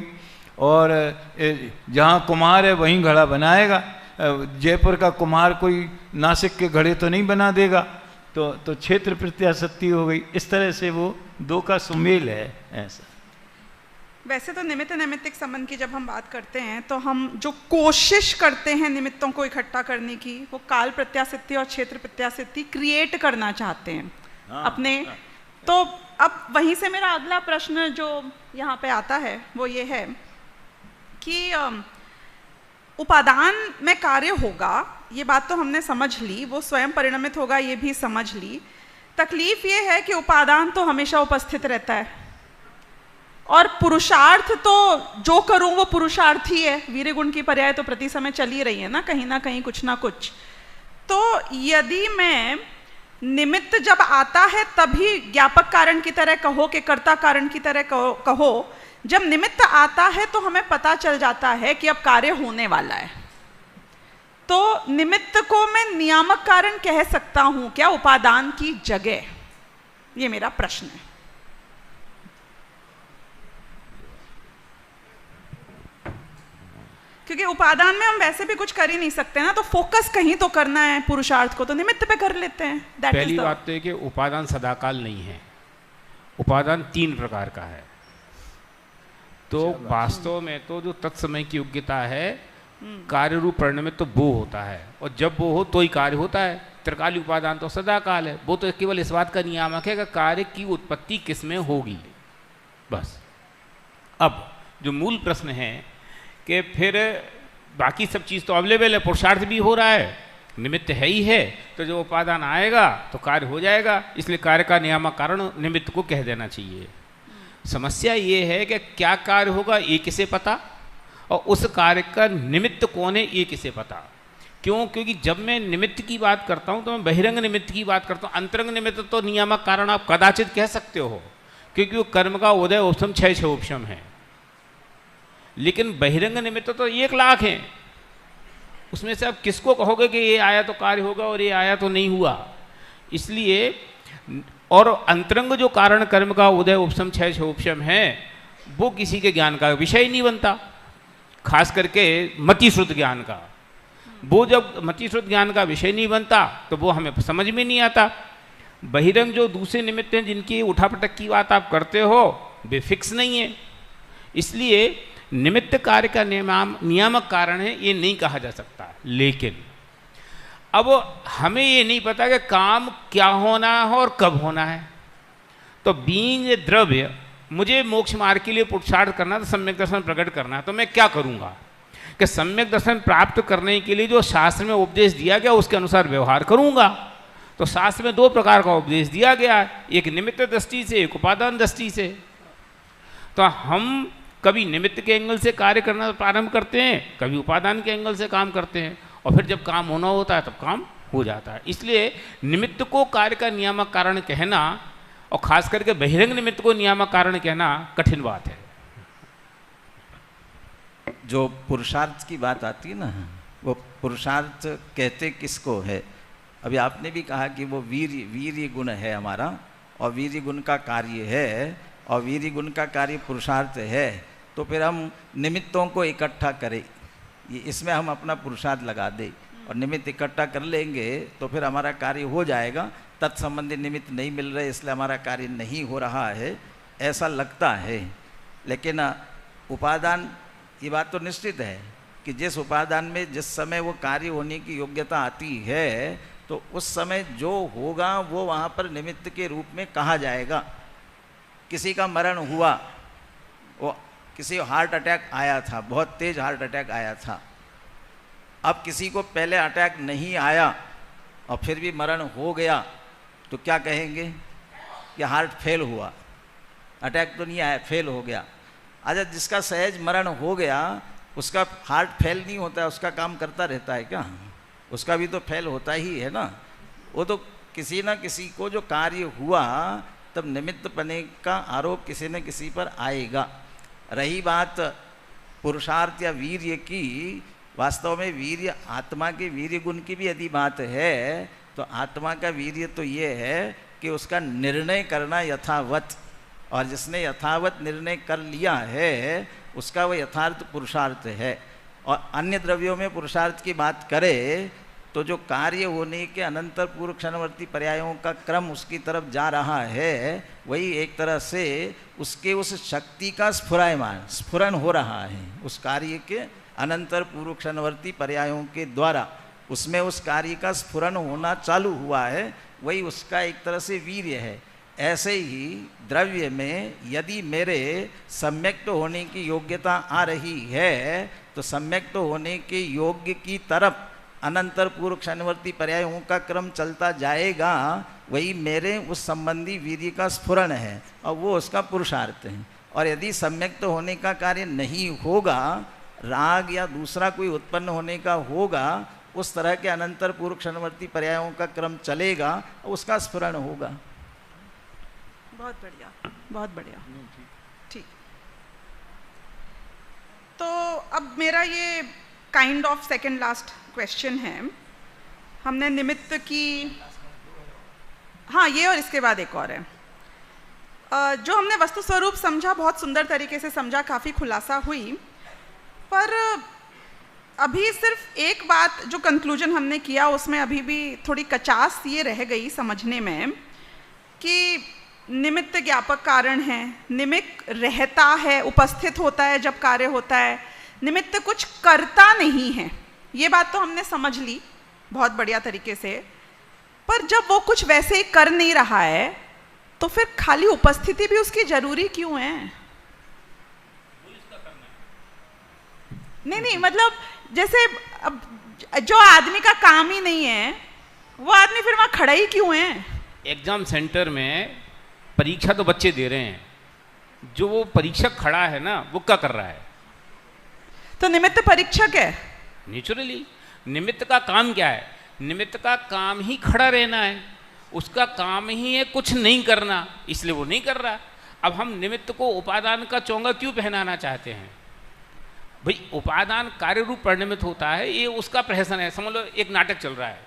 और जहाँ कुम्हार है वहीं घड़ा बनाएगा। जयपुर का कुम्हार कोई नासिक के घड़े तो नहीं बना देगा, तो क्षेत्र प्रत्याशक्ति हो गई। इस तरह से वो दो का सुमेल है। ऐसा वैसे तो निमित्त नैमित्तिक संबंध की जब हम बात करते हैं तो हम जो कोशिश करते हैं निमित्तों को इकट्ठा करने की, वो काल प्रत्याशक्ति और क्षेत्र प्रत्याशक्ति क्रिएट करना चाहते हैं अपने। तो अब वहीं से मेरा अगला प्रश्न जो यहाँ पे आता है वो ये है कि उपादान में कार्य होगा, ये बात तो हमने समझ ली, वो स्वयं परिणमित होगा ये भी समझ ली। तकलीफ ये है कि उपादान तो हमेशा उपस्थित रहता है और पुरुषार्थ तो जो करूं वो पुरुषार्थ ही है। वीर्य गुण की पर्याय तो प्रति समय चल ही रही है ना कहीं कुछ ना कुछ। तो यदि मैं निमित्त जब आता है तभी ज्ञापक कारण की तरह कहो कि कर्ता कारण की तरह कहो, जब निमित्त आता है तो हमें पता चल जाता है कि अब कार्य होने वाला है। तो निमित्त को मैं नियामक कारण कह सकता हूं क्या उपादान की जगह? ये मेरा प्रश्न है। क्योंकि उपादान में हम वैसे भी कुछ कर ही नहीं सकते ना, तो फोकस कहीं तो करना है पुरुषार्थ को, तो निमित्त पे कर लेते हैं। पहली बात तो है कि उपादान सदाकाल नहीं है, उपादान 3 प्रकार का है। तो वास्तव में तो जो तत्समय की योग्यता है कार्य रूप परिणमित तो वो होता है, और जब वो हो तो ही कार्य होता है। त्रिकाली उपादान तो सदाकाल है, वो तो केवल इस बात का नियामक है कि कार्य की उत्पत्ति किस में होगी, बस। अब जो मूल प्रश्न है कि फिर बाकी सब चीज़ तो अवेलेबल है, पुरुषार्थ भी हो रहा है, निमित्त है ही है, तो जो उपादान आएगा तो कार्य हो जाएगा, इसलिए कार्य का नियामक कारण निमित्त को कह देना चाहिए। समस्या ये है कि क्या कार्य होगा ये किसे पता, और उस कार्य का निमित्त कौन है ये किसे पता। क्यों? क्योंकि जब मैं निमित्त की बात करता हूँ तो मैं बहिरंग निमित्त की बात करता हूँ। अंतरंग निमित्त तो नियामक कारण आप कदाचित कह सकते हो, क्योंकि वो कर्म का उदय उपशम 6 उपशम है, लेकिन बहिरंग निमित्त तो 1 लाख हैं। उसमें से आप किसको कहोगे कि ये आया तो कार्य होगा और ये आया तो नहीं हुआ। इसलिए और अंतरंग जो कारण कर्म का उदय उपशम 6 उपशम है वो किसी के ज्ञान का विषय ही नहीं बनता, खास करके मतिश्रुत ज्ञान का। वो जब मतिश्रुत ज्ञान का विषय नहीं बनता तो वो हमें समझ में नहीं आता। बहिरंग जो दूसरे निमित्त हैं जिनकी उठापटक की बात आप करते हो वे फिक्स नहीं है, इसलिए निमित्त कार्य का नियामक कारण है ये नहीं कहा जा सकता। लेकिन अब हमें ये नहीं पता कि काम क्या होना है और कब होना है। तो बीइंग ए द्रव्य, मुझे मोक्ष मार्ग के लिए पुरुषार्थ करना तो सम्यक दर्शन प्रकट करना है, तो मैं क्या करूँगा कि सम्यक दर्शन प्राप्त करने के लिए जो शास्त्र में उपदेश दिया गया उसके अनुसार व्यवहार करूँगा। तो शास्त्र में 2 प्रकार का उपदेश दिया गया, एक निमित्त दृष्टि से, एक उपादान दृष्टि से। तो हम कभी निमित्त के एंगल से कार्य करना प्रारंभ करते हैं, कभी उपादान के एंगल से काम करते हैं, और फिर जब काम होना होता है तब काम हो जाता है। इसलिए निमित्त को कार्य का नियामक कारण कहना और खास करके बहिरंग निमित्त को नियामक कारण कहना कठिन बात है। जो पुरुषार्थ की बात आती है ना, वो पुरुषार्थ कहते किसको है? अभी आपने भी कहा कि वो वीर्य गुण है हमारा, और वीर्य गुण का कार्य है, और वीर्य गुण का कार्य पुरुषार्थ है। तो फिर हम निमित्तों को इकट्ठा करें, ये इसमें हम अपना पुरुषार्थ लगा दें और निमित्त इकट्ठा कर लेंगे तो फिर हमारा कार्य हो जाएगा। तत्संबंधी निमित्त नहीं मिल रहे इसलिए हमारा कार्य नहीं हो रहा है, ऐसा लगता है। लेकिन उपादान, ये बात तो निश्चित है कि जिस उपादान में जिस समय वो कार्य होने की योग्यता आती है तो उस समय जो होगा वो वहाँ पर निमित्त के रूप में कहा जाएगा। किसी का मरण हुआ, वो किसी हार्ट अटैक आया था, बहुत तेज हार्ट अटैक आया था। अब किसी को पहले अटैक नहीं आया और फिर भी मरण हो गया तो क्या कहेंगे कि हार्ट फेल हुआ, अटैक तो नहीं आया, फेल हो गया। अच्छा, जिसका सहज मरण हो गया उसका हार्ट फेल नहीं होता है, उसका काम करता रहता है क्या? उसका भी तो फेल होता ही है ना। वो तो किसी न किसी को जो कार्य हुआ तब निमित्त बने का आरोप किसी न किसी पर आएगा। रही बात पुरुषार्थ या वीर्य की, वास्तव में वीर्य आत्मा के वीर्य गुण की भी यदि बात है तो आत्मा का वीर्य तो ये है कि उसका निर्णय करना यथावत, और जिसने यथावत निर्णय कर लिया है उसका वह यथार्थ पुरुषार्थ है। और अन्य द्रव्यों में पुरुषार्थ की बात करें तो जो कार्य होने के अनंतर पूर्व क्षणवर्ती पर्यायों का क्रम उसकी तरफ जा रहा है, वही एक तरह से उसके उस शक्ति का स्फुरन हो रहा है उस कार्य के अनंतर पूर्व क्षणवर्ती पर्यायों के द्वारा, उसमें उस कार्य का स्फुरन होना चालू हुआ है, वही उसका एक तरह से वीर्य है। ऐसे ही द्रव्य में यदि मेरे सम्यक्त होने की योग्यता आ रही है तो सम्यक तो होने के योग्य की तरफ अनंतर पूर्व क्षणवर्ती पर्यायों का क्रम चलता जाएगा, वही मेरे उस संबंधी वीर्य का स्फुरण है और वो उसका पुरुषार्थ है। और यदि सम्यक तो होने का कार्य नहीं होगा, राग या दूसरा कोई उत्पन्न होने का होगा, उस तरह के अनंतर पूर्व क्षणवर्ती पर्यायों का क्रम चलेगा, उसका स्फुरण होगा। बहुत बढ़िया, बहुत बढ़िया, ठीक। तो अब मेरा ये kind of second last question है। हमने निमित्त की, हाँ ये और इसके बाद एक और है। जो हमने वस्तु स्वरूप समझा, बहुत सुंदर तरीके से समझा, काफ़ी खुलासा हुई, पर अभी सिर्फ एक बात जो कंक्लूजन हमने किया उसमें अभी भी थोड़ी कचास ये रह गई समझने में कि निमित्त ज्ञापक कारण है, निमित्त रहता है, उपस्थित होता है जब कार्य होता है, निमित्त कुछ करता नहीं है। ये बात तो हमने समझ ली बहुत बढ़िया तरीके से, पर जब वो कुछ वैसे ही कर नहीं रहा है तो फिर खाली उपस्थिति भी उसकी जरूरी क्यों है? नहीं, मतलब जैसे अब जो आदमी का काम ही नहीं है वो आदमी फिर वहां खड़ा ही क्यों है? एग्जाम सेंटर में परीक्षा तो बच्चे दे रहे हैं, जो वो परीक्षक खड़ा है ना, वो क्या कर रहा है? तो निमित्त परीक्षक है। नेचुरली निमित्त का काम क्या है? निमित्त का काम ही खड़ा रहना है, उसका काम ही है कुछ नहीं करना, इसलिए वो नहीं कर रहा। अब हम निमित्त को उपादान का चोंगा क्यों पहनाना चाहते हैं? भाई उपादान कार्य रूप परिणमित होता है, ये उसका प्रहसन है। समझ लो एक नाटक चल रहा है,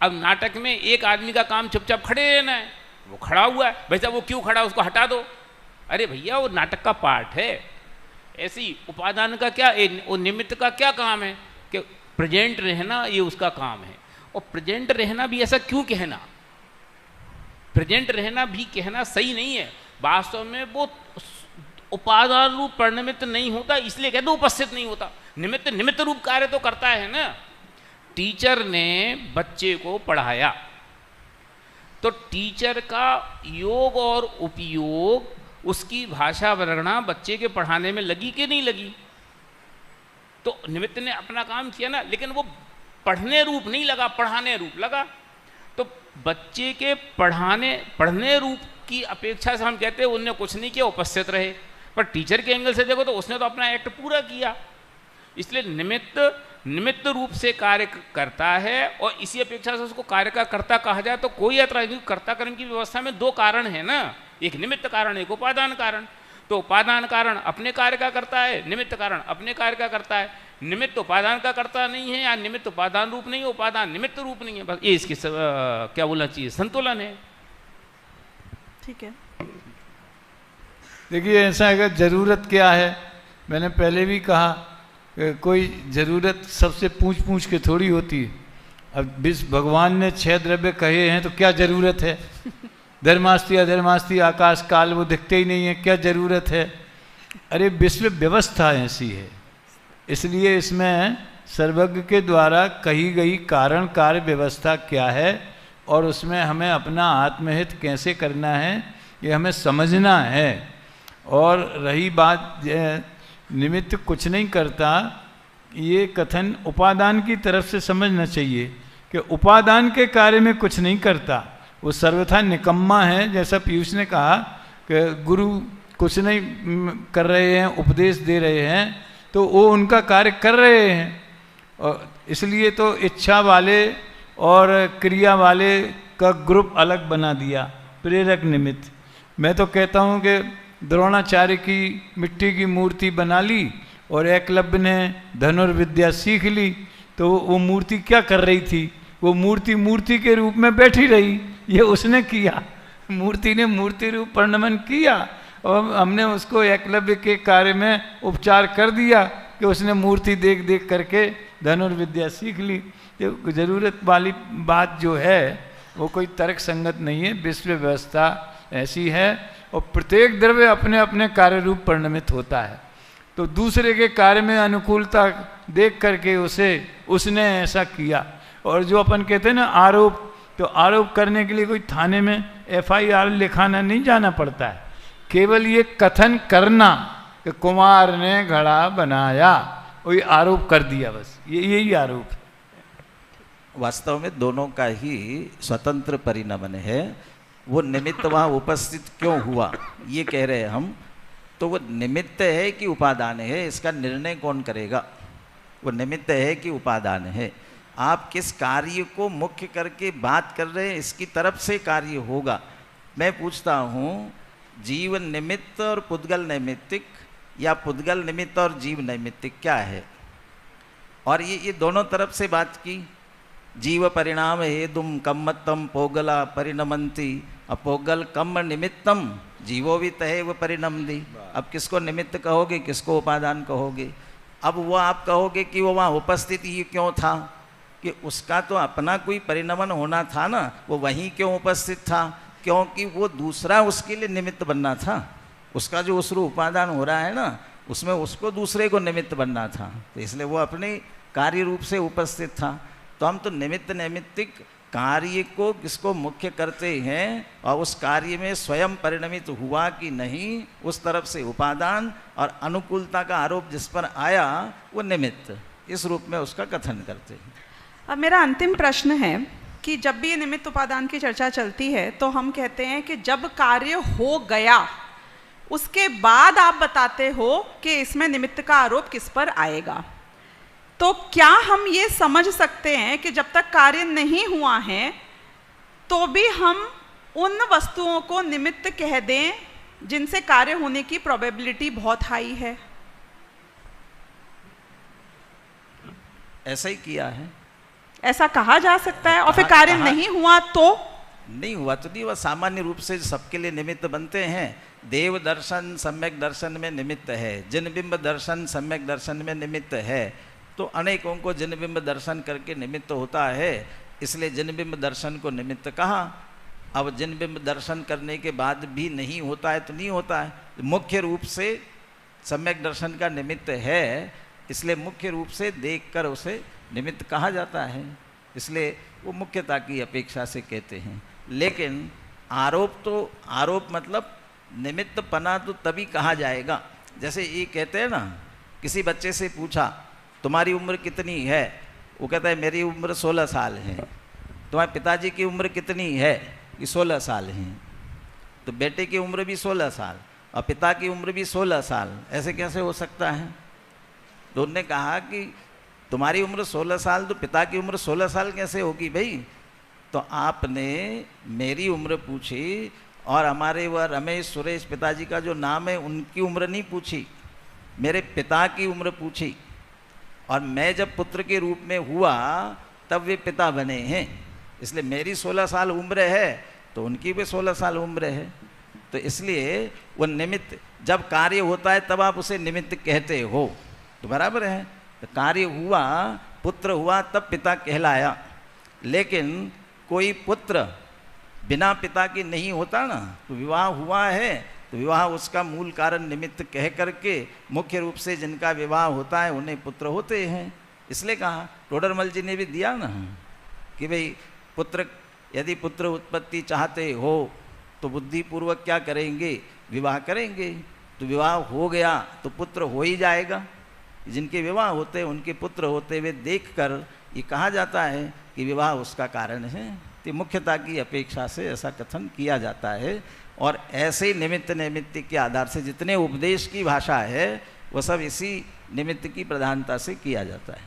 अब नाटक में एक आदमी का काम चुपचाप खड़े रहना है, वो खड़ा हुआ है, भैया वो क्यों खड़ा, उसको हटा दो। अरे भैया वो नाटक का पार्ट है। ऐसी उपादान का क्या, वो निमित्त का क्या काम है कि प्रेजेंट रहना, ये उसका काम है। और प्रेजेंट रहना भी ऐसा क्यों कहना? प्रेजेंट रहना भी कहना सही नहीं है। वास्तव में वो उपादान रूप परिणमित नहीं होता, इसलिए कहते उपस्थित नहीं होता। निमित्त निमित्त रूप कार्य तो करता है ना। टीचर ने बच्चे को पढ़ाया तो टीचर का योग और उपयोग, उसकी भाषा वर्णना बच्चे के पढ़ाने में लगी कि नहीं लगी? तो निमित्त ने अपना काम किया ना, लेकिन वो पढ़ने रूप नहीं लगा, पढ़ाने रूप लगा। तो बच्चे के पढ़ने रूप की अपेक्षा से हम कहते हैं उनने कुछ नहीं किया, उपस्थित रहे। पर टीचर के एंगल से देखो तो उसने तो अपना एक्ट पूरा किया। इसलिए निमित्त रूप से कार्य करता है और इसी अपेक्षा से उसको कार्य का कर्ता कहा जाए तो कोई ऐतराज नहीं। कर्ता कर्म की व्यवस्था में दो कारण है ना, एक निमित्त कारण, एक उपादान कारण। तो उपादान कारण अपने कार्य का करता है, निमित्त कारण अपने कार्य का करता है। निमित्त उपादान का करता नहीं है, या निमित्त उपादान रूप नहीं है, उपादान निमित्त रूप नहीं है। बस ये इसकी क्या बोलना चाहिए, संतुलन है। ठीक है। देखिए ऐसा अगर ज़रूरत क्या है, मैंने पहले भी कहा कोई ज़रूरत सबसे पूछ के थोड़ी होती है। अब भगवान ने 6 द्रव्य कहे हैं तो क्या ज़रूरत है? धर्मास्ति अधर्मास्ति आकाश काल वो दिखते ही नहीं है, क्या ज़रूरत है? अरे विश्व व्यवस्था ऐसी है, इसलिए इसमें सर्वज्ञ के द्वारा कही गई कारण कार्य व्यवस्था क्या है और उसमें हमें अपना आत्महित कैसे करना है ये हमें समझना है। और रही बात निमित्त कुछ नहीं करता, ये कथन उपादान की तरफ से समझना चाहिए कि उपादान के कार्य में कुछ नहीं करता, वो सर्वथा निकम्मा है। जैसा पीयूष ने कहा कि गुरु कुछ नहीं कर रहे हैं, उपदेश दे रहे हैं, तो वो उनका कार्य कर रहे हैं। और इसलिए तो इच्छा वाले और क्रिया वाले का ग्रुप अलग बना दिया, प्रेरक निमित्त। मैं तो कहता हूँ कि द्रोणाचार्य की मिट्टी की मूर्ति बना ली और एकलव्य ने धनुर्विद्या सीख ली, तो वो मूर्ति क्या कर रही थी? वो मूर्ति के रूप में बैठी रही, ये उसने किया। मूर्ति ने मूर्ति रूप परिणमन किया और हमने उसको एकलव्य के कार्य में उपचार कर दिया कि उसने मूर्ति देख देख करके धनुर्विद्या सीख ली। तो ज़रूरत वाली बात जो है वो कोई तर्क संगत नहीं है। विश्व व्यवस्था ऐसी है और प्रत्येक द्रव्य अपने अपने कार्य रूप परिणमित होता है। तो दूसरे के कार्य में अनुकूलता देख करके उसने ऐसा किया। और जो अपन कहते हैं ना आरोप, तो आरोप करने के लिए कोई थाने में FIR लिखाना नहीं जाना पड़ता है, केवल ये कथन करना कि कुमार ने घड़ा बनाया, वही आरोप कर दिया, बस यही आरोप। वास्तव में दोनों का ही स्वतंत्र परिणमन है। वो निमित्त वहाँ उपस्थित क्यों हुआ ये कह रहे हैं हम, तो वो निमित्त है कि उपादान है, इसका निर्णय कौन करेगा? वो निमित्त है कि उपादान है। आप किस कार्य को मुख्य करके बात कर रहे हैं, इसकी तरफ से कार्य होगा। मैं पूछता हूँ, जीव निमित्त और पुद्गल नैमित्तिक, या पुद्गल निमित्त और जीव नैमित्तिक क्या है? और ये दोनों तरफ से बात की। जीव परिणाम हेतुम कम्मत्तम पोगला परिणमंती, अपोगल कम्म निमित्तम जीवो भी तहे वो परिणमदी। अब किसको निमित्त कहोगे, किसको उपादान कहोगे? अब वो आप कहोगे कि वो वहाँ उपस्थित ही क्यों था, कि उसका तो अपना कोई परिणमन होना था ना, वो वहीं क्यों उपस्थित था? क्योंकि वो दूसरा उसके लिए निमित्त बनना था। उसका जो उसरो उपादान हो रहा है ना, उसमें उसको दूसरे को निमित्त बनना था, तो इसलिए वो अपने कार्य रूप से उपस्थित था। तो हम तो निमित्त नैमित्तिक कार्य को किसको मुख्य करते हैं और उस कार्य में स्वयं परिणमित हुआ कि नहीं, उस तरफ से उपादान और अनुकूलता का आरोप जिस पर आया वो निमित्त, इस रूप में उसका कथन करते हैं। अब मेरा अंतिम प्रश्न है कि जब भी ये निमित्त उपादान की चर्चा चलती है तो हम कहते हैं कि जब कार्य हो गया उसके बाद आप बताते हो कि इसमें निमित्त का आरोप किस पर आएगा। तो क्या हम ये समझ सकते हैं कि जब तक कार्य नहीं हुआ है तो भी हम उन वस्तुओं को निमित्त कह दें जिनसे कार्य होने की प्रोबेबिलिटी बहुत हाई है? ऐसा ही किया है, ऐसा कहा जा सकता है। और फिर कार्य नहीं हुआ तो नहीं हुआ तो नहीं, वह सामान्य रूप से सबके लिए निमित्त बनते हैं। देव दर्शन सम्यक दर्शन में निमित्त है, जिनबिंब दर्शन सम्यक दर्शन में निमित्त है। तो अनेकों को जिनबिंब दर्शन करके निमित्त होता है, इसलिए जिनबिंब दर्शन को निमित्त कहा। अब जिनबिंब दर्शन करने के बाद भी नहीं होता है तो नहीं होता है, मुख्य रूप से सम्यक दर्शन का निमित्त है, इसलिए मुख्य रूप से देखकर उसे निमित्त कहा जाता है, इसलिए वो मुख्यता की अपेक्षा से कहते हैं। लेकिन आरोप मतलब निमित्त पना तो तभी कहा जाएगा, जैसे ये कहते हैं ना, किसी बच्चे से पूछा तुम्हारी उम्र कितनी है, वो कहता है मेरी उम्र 16 साल है। तुम्हारे पिताजी की उम्र कितनी है, ये 16 साल हैं। तो बेटे की उम्र भी 16 साल और पिता की उम्र भी 16 साल, ऐसे कैसे हो सकता है? तो उन्होंने कहा कि तुम्हारी उम्र 16 साल तो पिता की उम्र 16 साल कैसे होगी भाई? तो आपने मेरी उम्र पूछी और हमारे वह रमेश सुरेश पिताजी का जो नाम है उनकी उम्र नहीं पूछी, मेरे पिता की उम्र पूछी। और मैं जब पुत्र के रूप में हुआ तब वे पिता बने हैं, इसलिए मेरी 16 साल उम्र है तो उनकी भी 16 साल उम्र है। तो इसलिए वो निमित्त जब कार्य होता है तब आप उसे निमित्त कहते हो, तो बराबर है। तो कार्य हुआ, पुत्र हुआ तब पिता कहलाया। लेकिन कोई पुत्र बिना पिता के नहीं होता ना, तो विवाह हुआ है तो विवाह उसका मूल कारण निमित्त कह करके मुख्य रूप से जिनका विवाह होता है उन्हें पुत्र होते हैं। इसलिए कहा, टोडरमल जी ने भी दिया ना कि भाई पुत्र, यदि पुत्र उत्पत्ति चाहते हो तो बुद्धिपूर्वक क्या करेंगे, विवाह करेंगे। तो विवाह हो गया तो पुत्र हो ही जाएगा। जिनके विवाह होते हैं उनके पुत्र होते हुए देखकर ये कहा जाता है कि विवाह उसका कारण है। तो मुख्यता की अपेक्षा से ऐसा कथन किया जाता है। और ऐसे निमित्त नैमित्तिक के आधार से जितने उपदेश की भाषा है वो सब इसी निमित्त की प्रधानता से किया जाता है।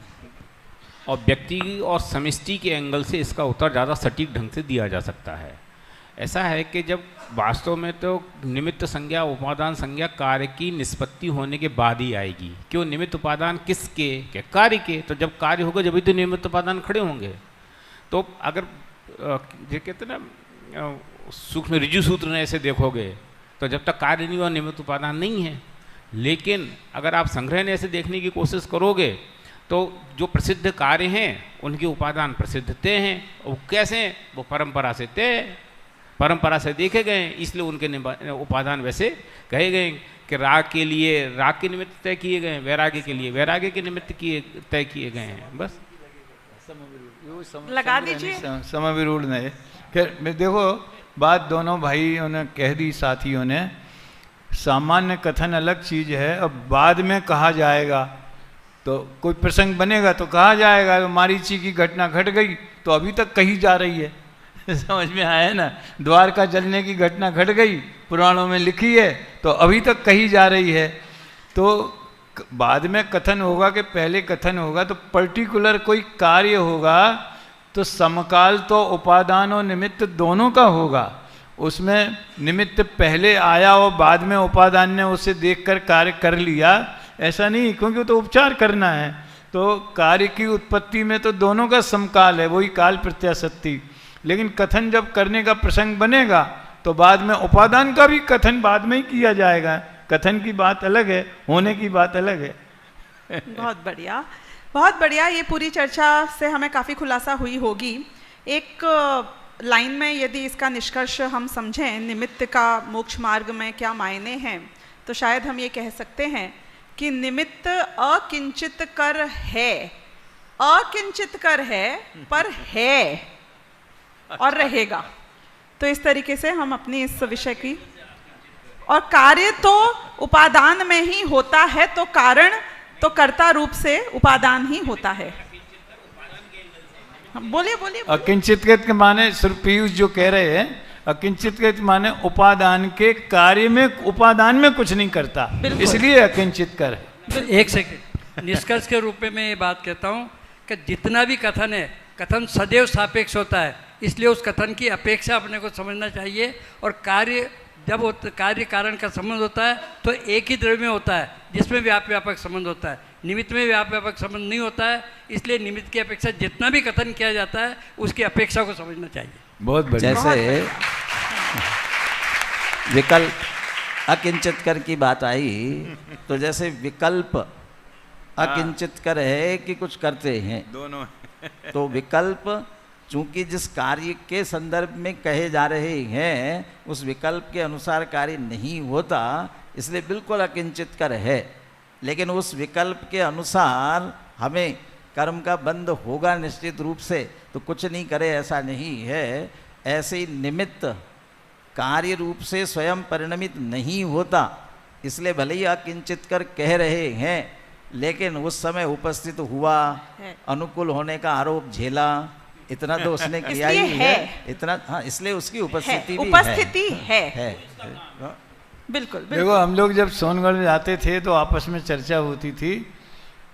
और व्यक्ति और समष्टि के एंगल से इसका उत्तर ज़्यादा सटीक ढंग से दिया जा सकता है। ऐसा है कि जब वास्तव में तो निमित्त संज्ञा उपादान संज्ञा कार्य की निष्पत्ति होने के बाद ही आएगी। क्यों? निमित्त उपादान किसके? क्या कार्य के। तो जब कार्य होगा जब भी तो निमित्त उपादान खड़े होंगे। तो अगर जो कहते हैं ना सूक्ष्म ऋजु सूत्र में ऐसे देखोगे तो जब तक कार्य नहीं हुआ निमित्त उपादान नहीं है। लेकिन अगर आप संग्रह ने ऐसे देखने की कोशिश करोगे तो जो प्रसिद्ध कार्य हैं उनके उपादान प्रसिद्ध ते हैं। वो कैसे? वो परंपरा से ते, परंपरा से देखे गए, इसलिए उनके उपादान वैसे कहे गए कि राग के लिए राग के निमित्त तय किए गए, वैराग्य के लिए वैराग्य के निमित्त तय किए गए हैं। बस लगा दीजिए। समय विरूढ़ नहीं। खैर देखो, बात दोनों भाइयों ने कह दी, साथियों ने। सामान्य कथन अलग चीज़ है, अब बाद में कहा जाएगा तो कोई प्रसंग बनेगा तो कहा जाएगा मारीची की घटना घट गई तो अभी तक कही जा रही है। समझ में आया ना, द्वारका जलने की घटना घट गई, पुराणों में लिखी है तो अभी तक कही जा रही है। तो बाद में कथन होगा कि पहले कथन होगा, तो पर्टिकुलर कोई कार्य होगा तो समकाल तो उपादान और निमित्त दोनों का होगा। उसमें निमित्त पहले आया और बाद में उपादान ने उसे देखकर कार्य कर लिया, ऐसा नहीं, क्योंकि वो तो उपचार करना है। तो कार्य की उत्पत्ति में तो दोनों का समकाल है, वही काल प्रत्याशक्ति। लेकिन कथन जब करने का प्रसंग बनेगा तो बाद में उपादान का भी कथन बाद में ही किया जाएगा। कथन की बात अलग है, होने की बात अलग है। बहुत बढ़िया, बहुत बढ़िया। ये पूरी चर्चा से हमें काफ़ी खुलासा हुई होगी। एक लाइन में यदि इसका निष्कर्ष हम समझें, निमित्त का मोक्ष मार्ग में क्या मायने हैं, तो शायद हम ये कह सकते हैं कि निमित्त अकिंचित कर है, अकिंचित कर है पर है और रहेगा। तो इस तरीके से हम अपनी इस विषय की, और कार्य तो उपादान में ही होता है, तो कारण तो कर्ता रूप से उपादान ही होता है। बोलिए बोलिए। अकिंचित के माने सिर्फ पीयूष जो कह रहे हैं, अकिंचित के माने उपादान के कार्य में, उपादान में कुछ नहीं करता, इसलिए अकिंचित कर है। एक सेकंड, निष्कर्ष के रूप में मैं ये बात कहता हूँ कि जितना भी कथन है, कथन सदैव सापेक्ष होता है, इसलिए उस कथन की अपेक्षा अपने को समझना चाहिए। और कार्य जब कार्य कारण का संबंध होता है तो एक ही द्रव्य में होता है, जिसमें व्यापक संबंध होता है, निमित्त में व्यापक संबंध नहीं होता है। इसलिए निमित्त की अपेक्षा जितना भी कथन किया जाता है उसकी अपेक्षा को समझना चाहिए। बहुत बढ़िया। जैसे विकल्प अकिंचित कर की बात आई, तो जैसे विकल्प अकिंचित कर है कि कुछ करते हैं दोनों। तो विकल्प चूंकि जिस कार्य के संदर्भ में कहे जा रहे हैं उस विकल्प के अनुसार कार्य नहीं होता, इसलिए बिल्कुल अकिंचित कर है। लेकिन उस विकल्प के अनुसार हमें कर्म का बंध होगा निश्चित रूप से, तो कुछ नहीं करे ऐसा नहीं है। ऐसे ही निमित्त कार्य रूप से स्वयं परिणमित नहीं होता, इसलिए भले ही अकिंचित कर कह रहे हैं, लेकिन उस समय उपस्थित हुआ, अनुकूल होने का आरोप झेला, इतना तो उसने किया ही है इतना, हाँ, इसलिए उसकी उपस्थिति भी उपस्थिति है। बिल्कुल। देखो, हम लोग जब सोनगढ़ जाते थे तो आपस में चर्चा होती थी,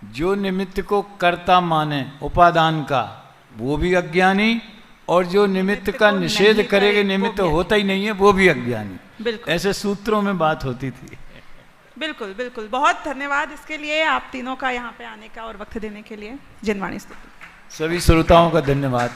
जो निमित्त को कर्ता माने उपादान का वो भी अज्ञानी, और जो निमित्त का निषेध करेगा, निमित्त होता ही नहीं है, वो भी अज्ञानी। ऐसे सूत्रों में बात होती थी। बिल्कुल बिल्कुल। बहुत धन्यवाद इसके लिए, आप तीनों का यहाँ पे आने का और वक्त देने के लिए। जिनवाणी स्तुति। सभी श्रोताओं का धन्यवाद।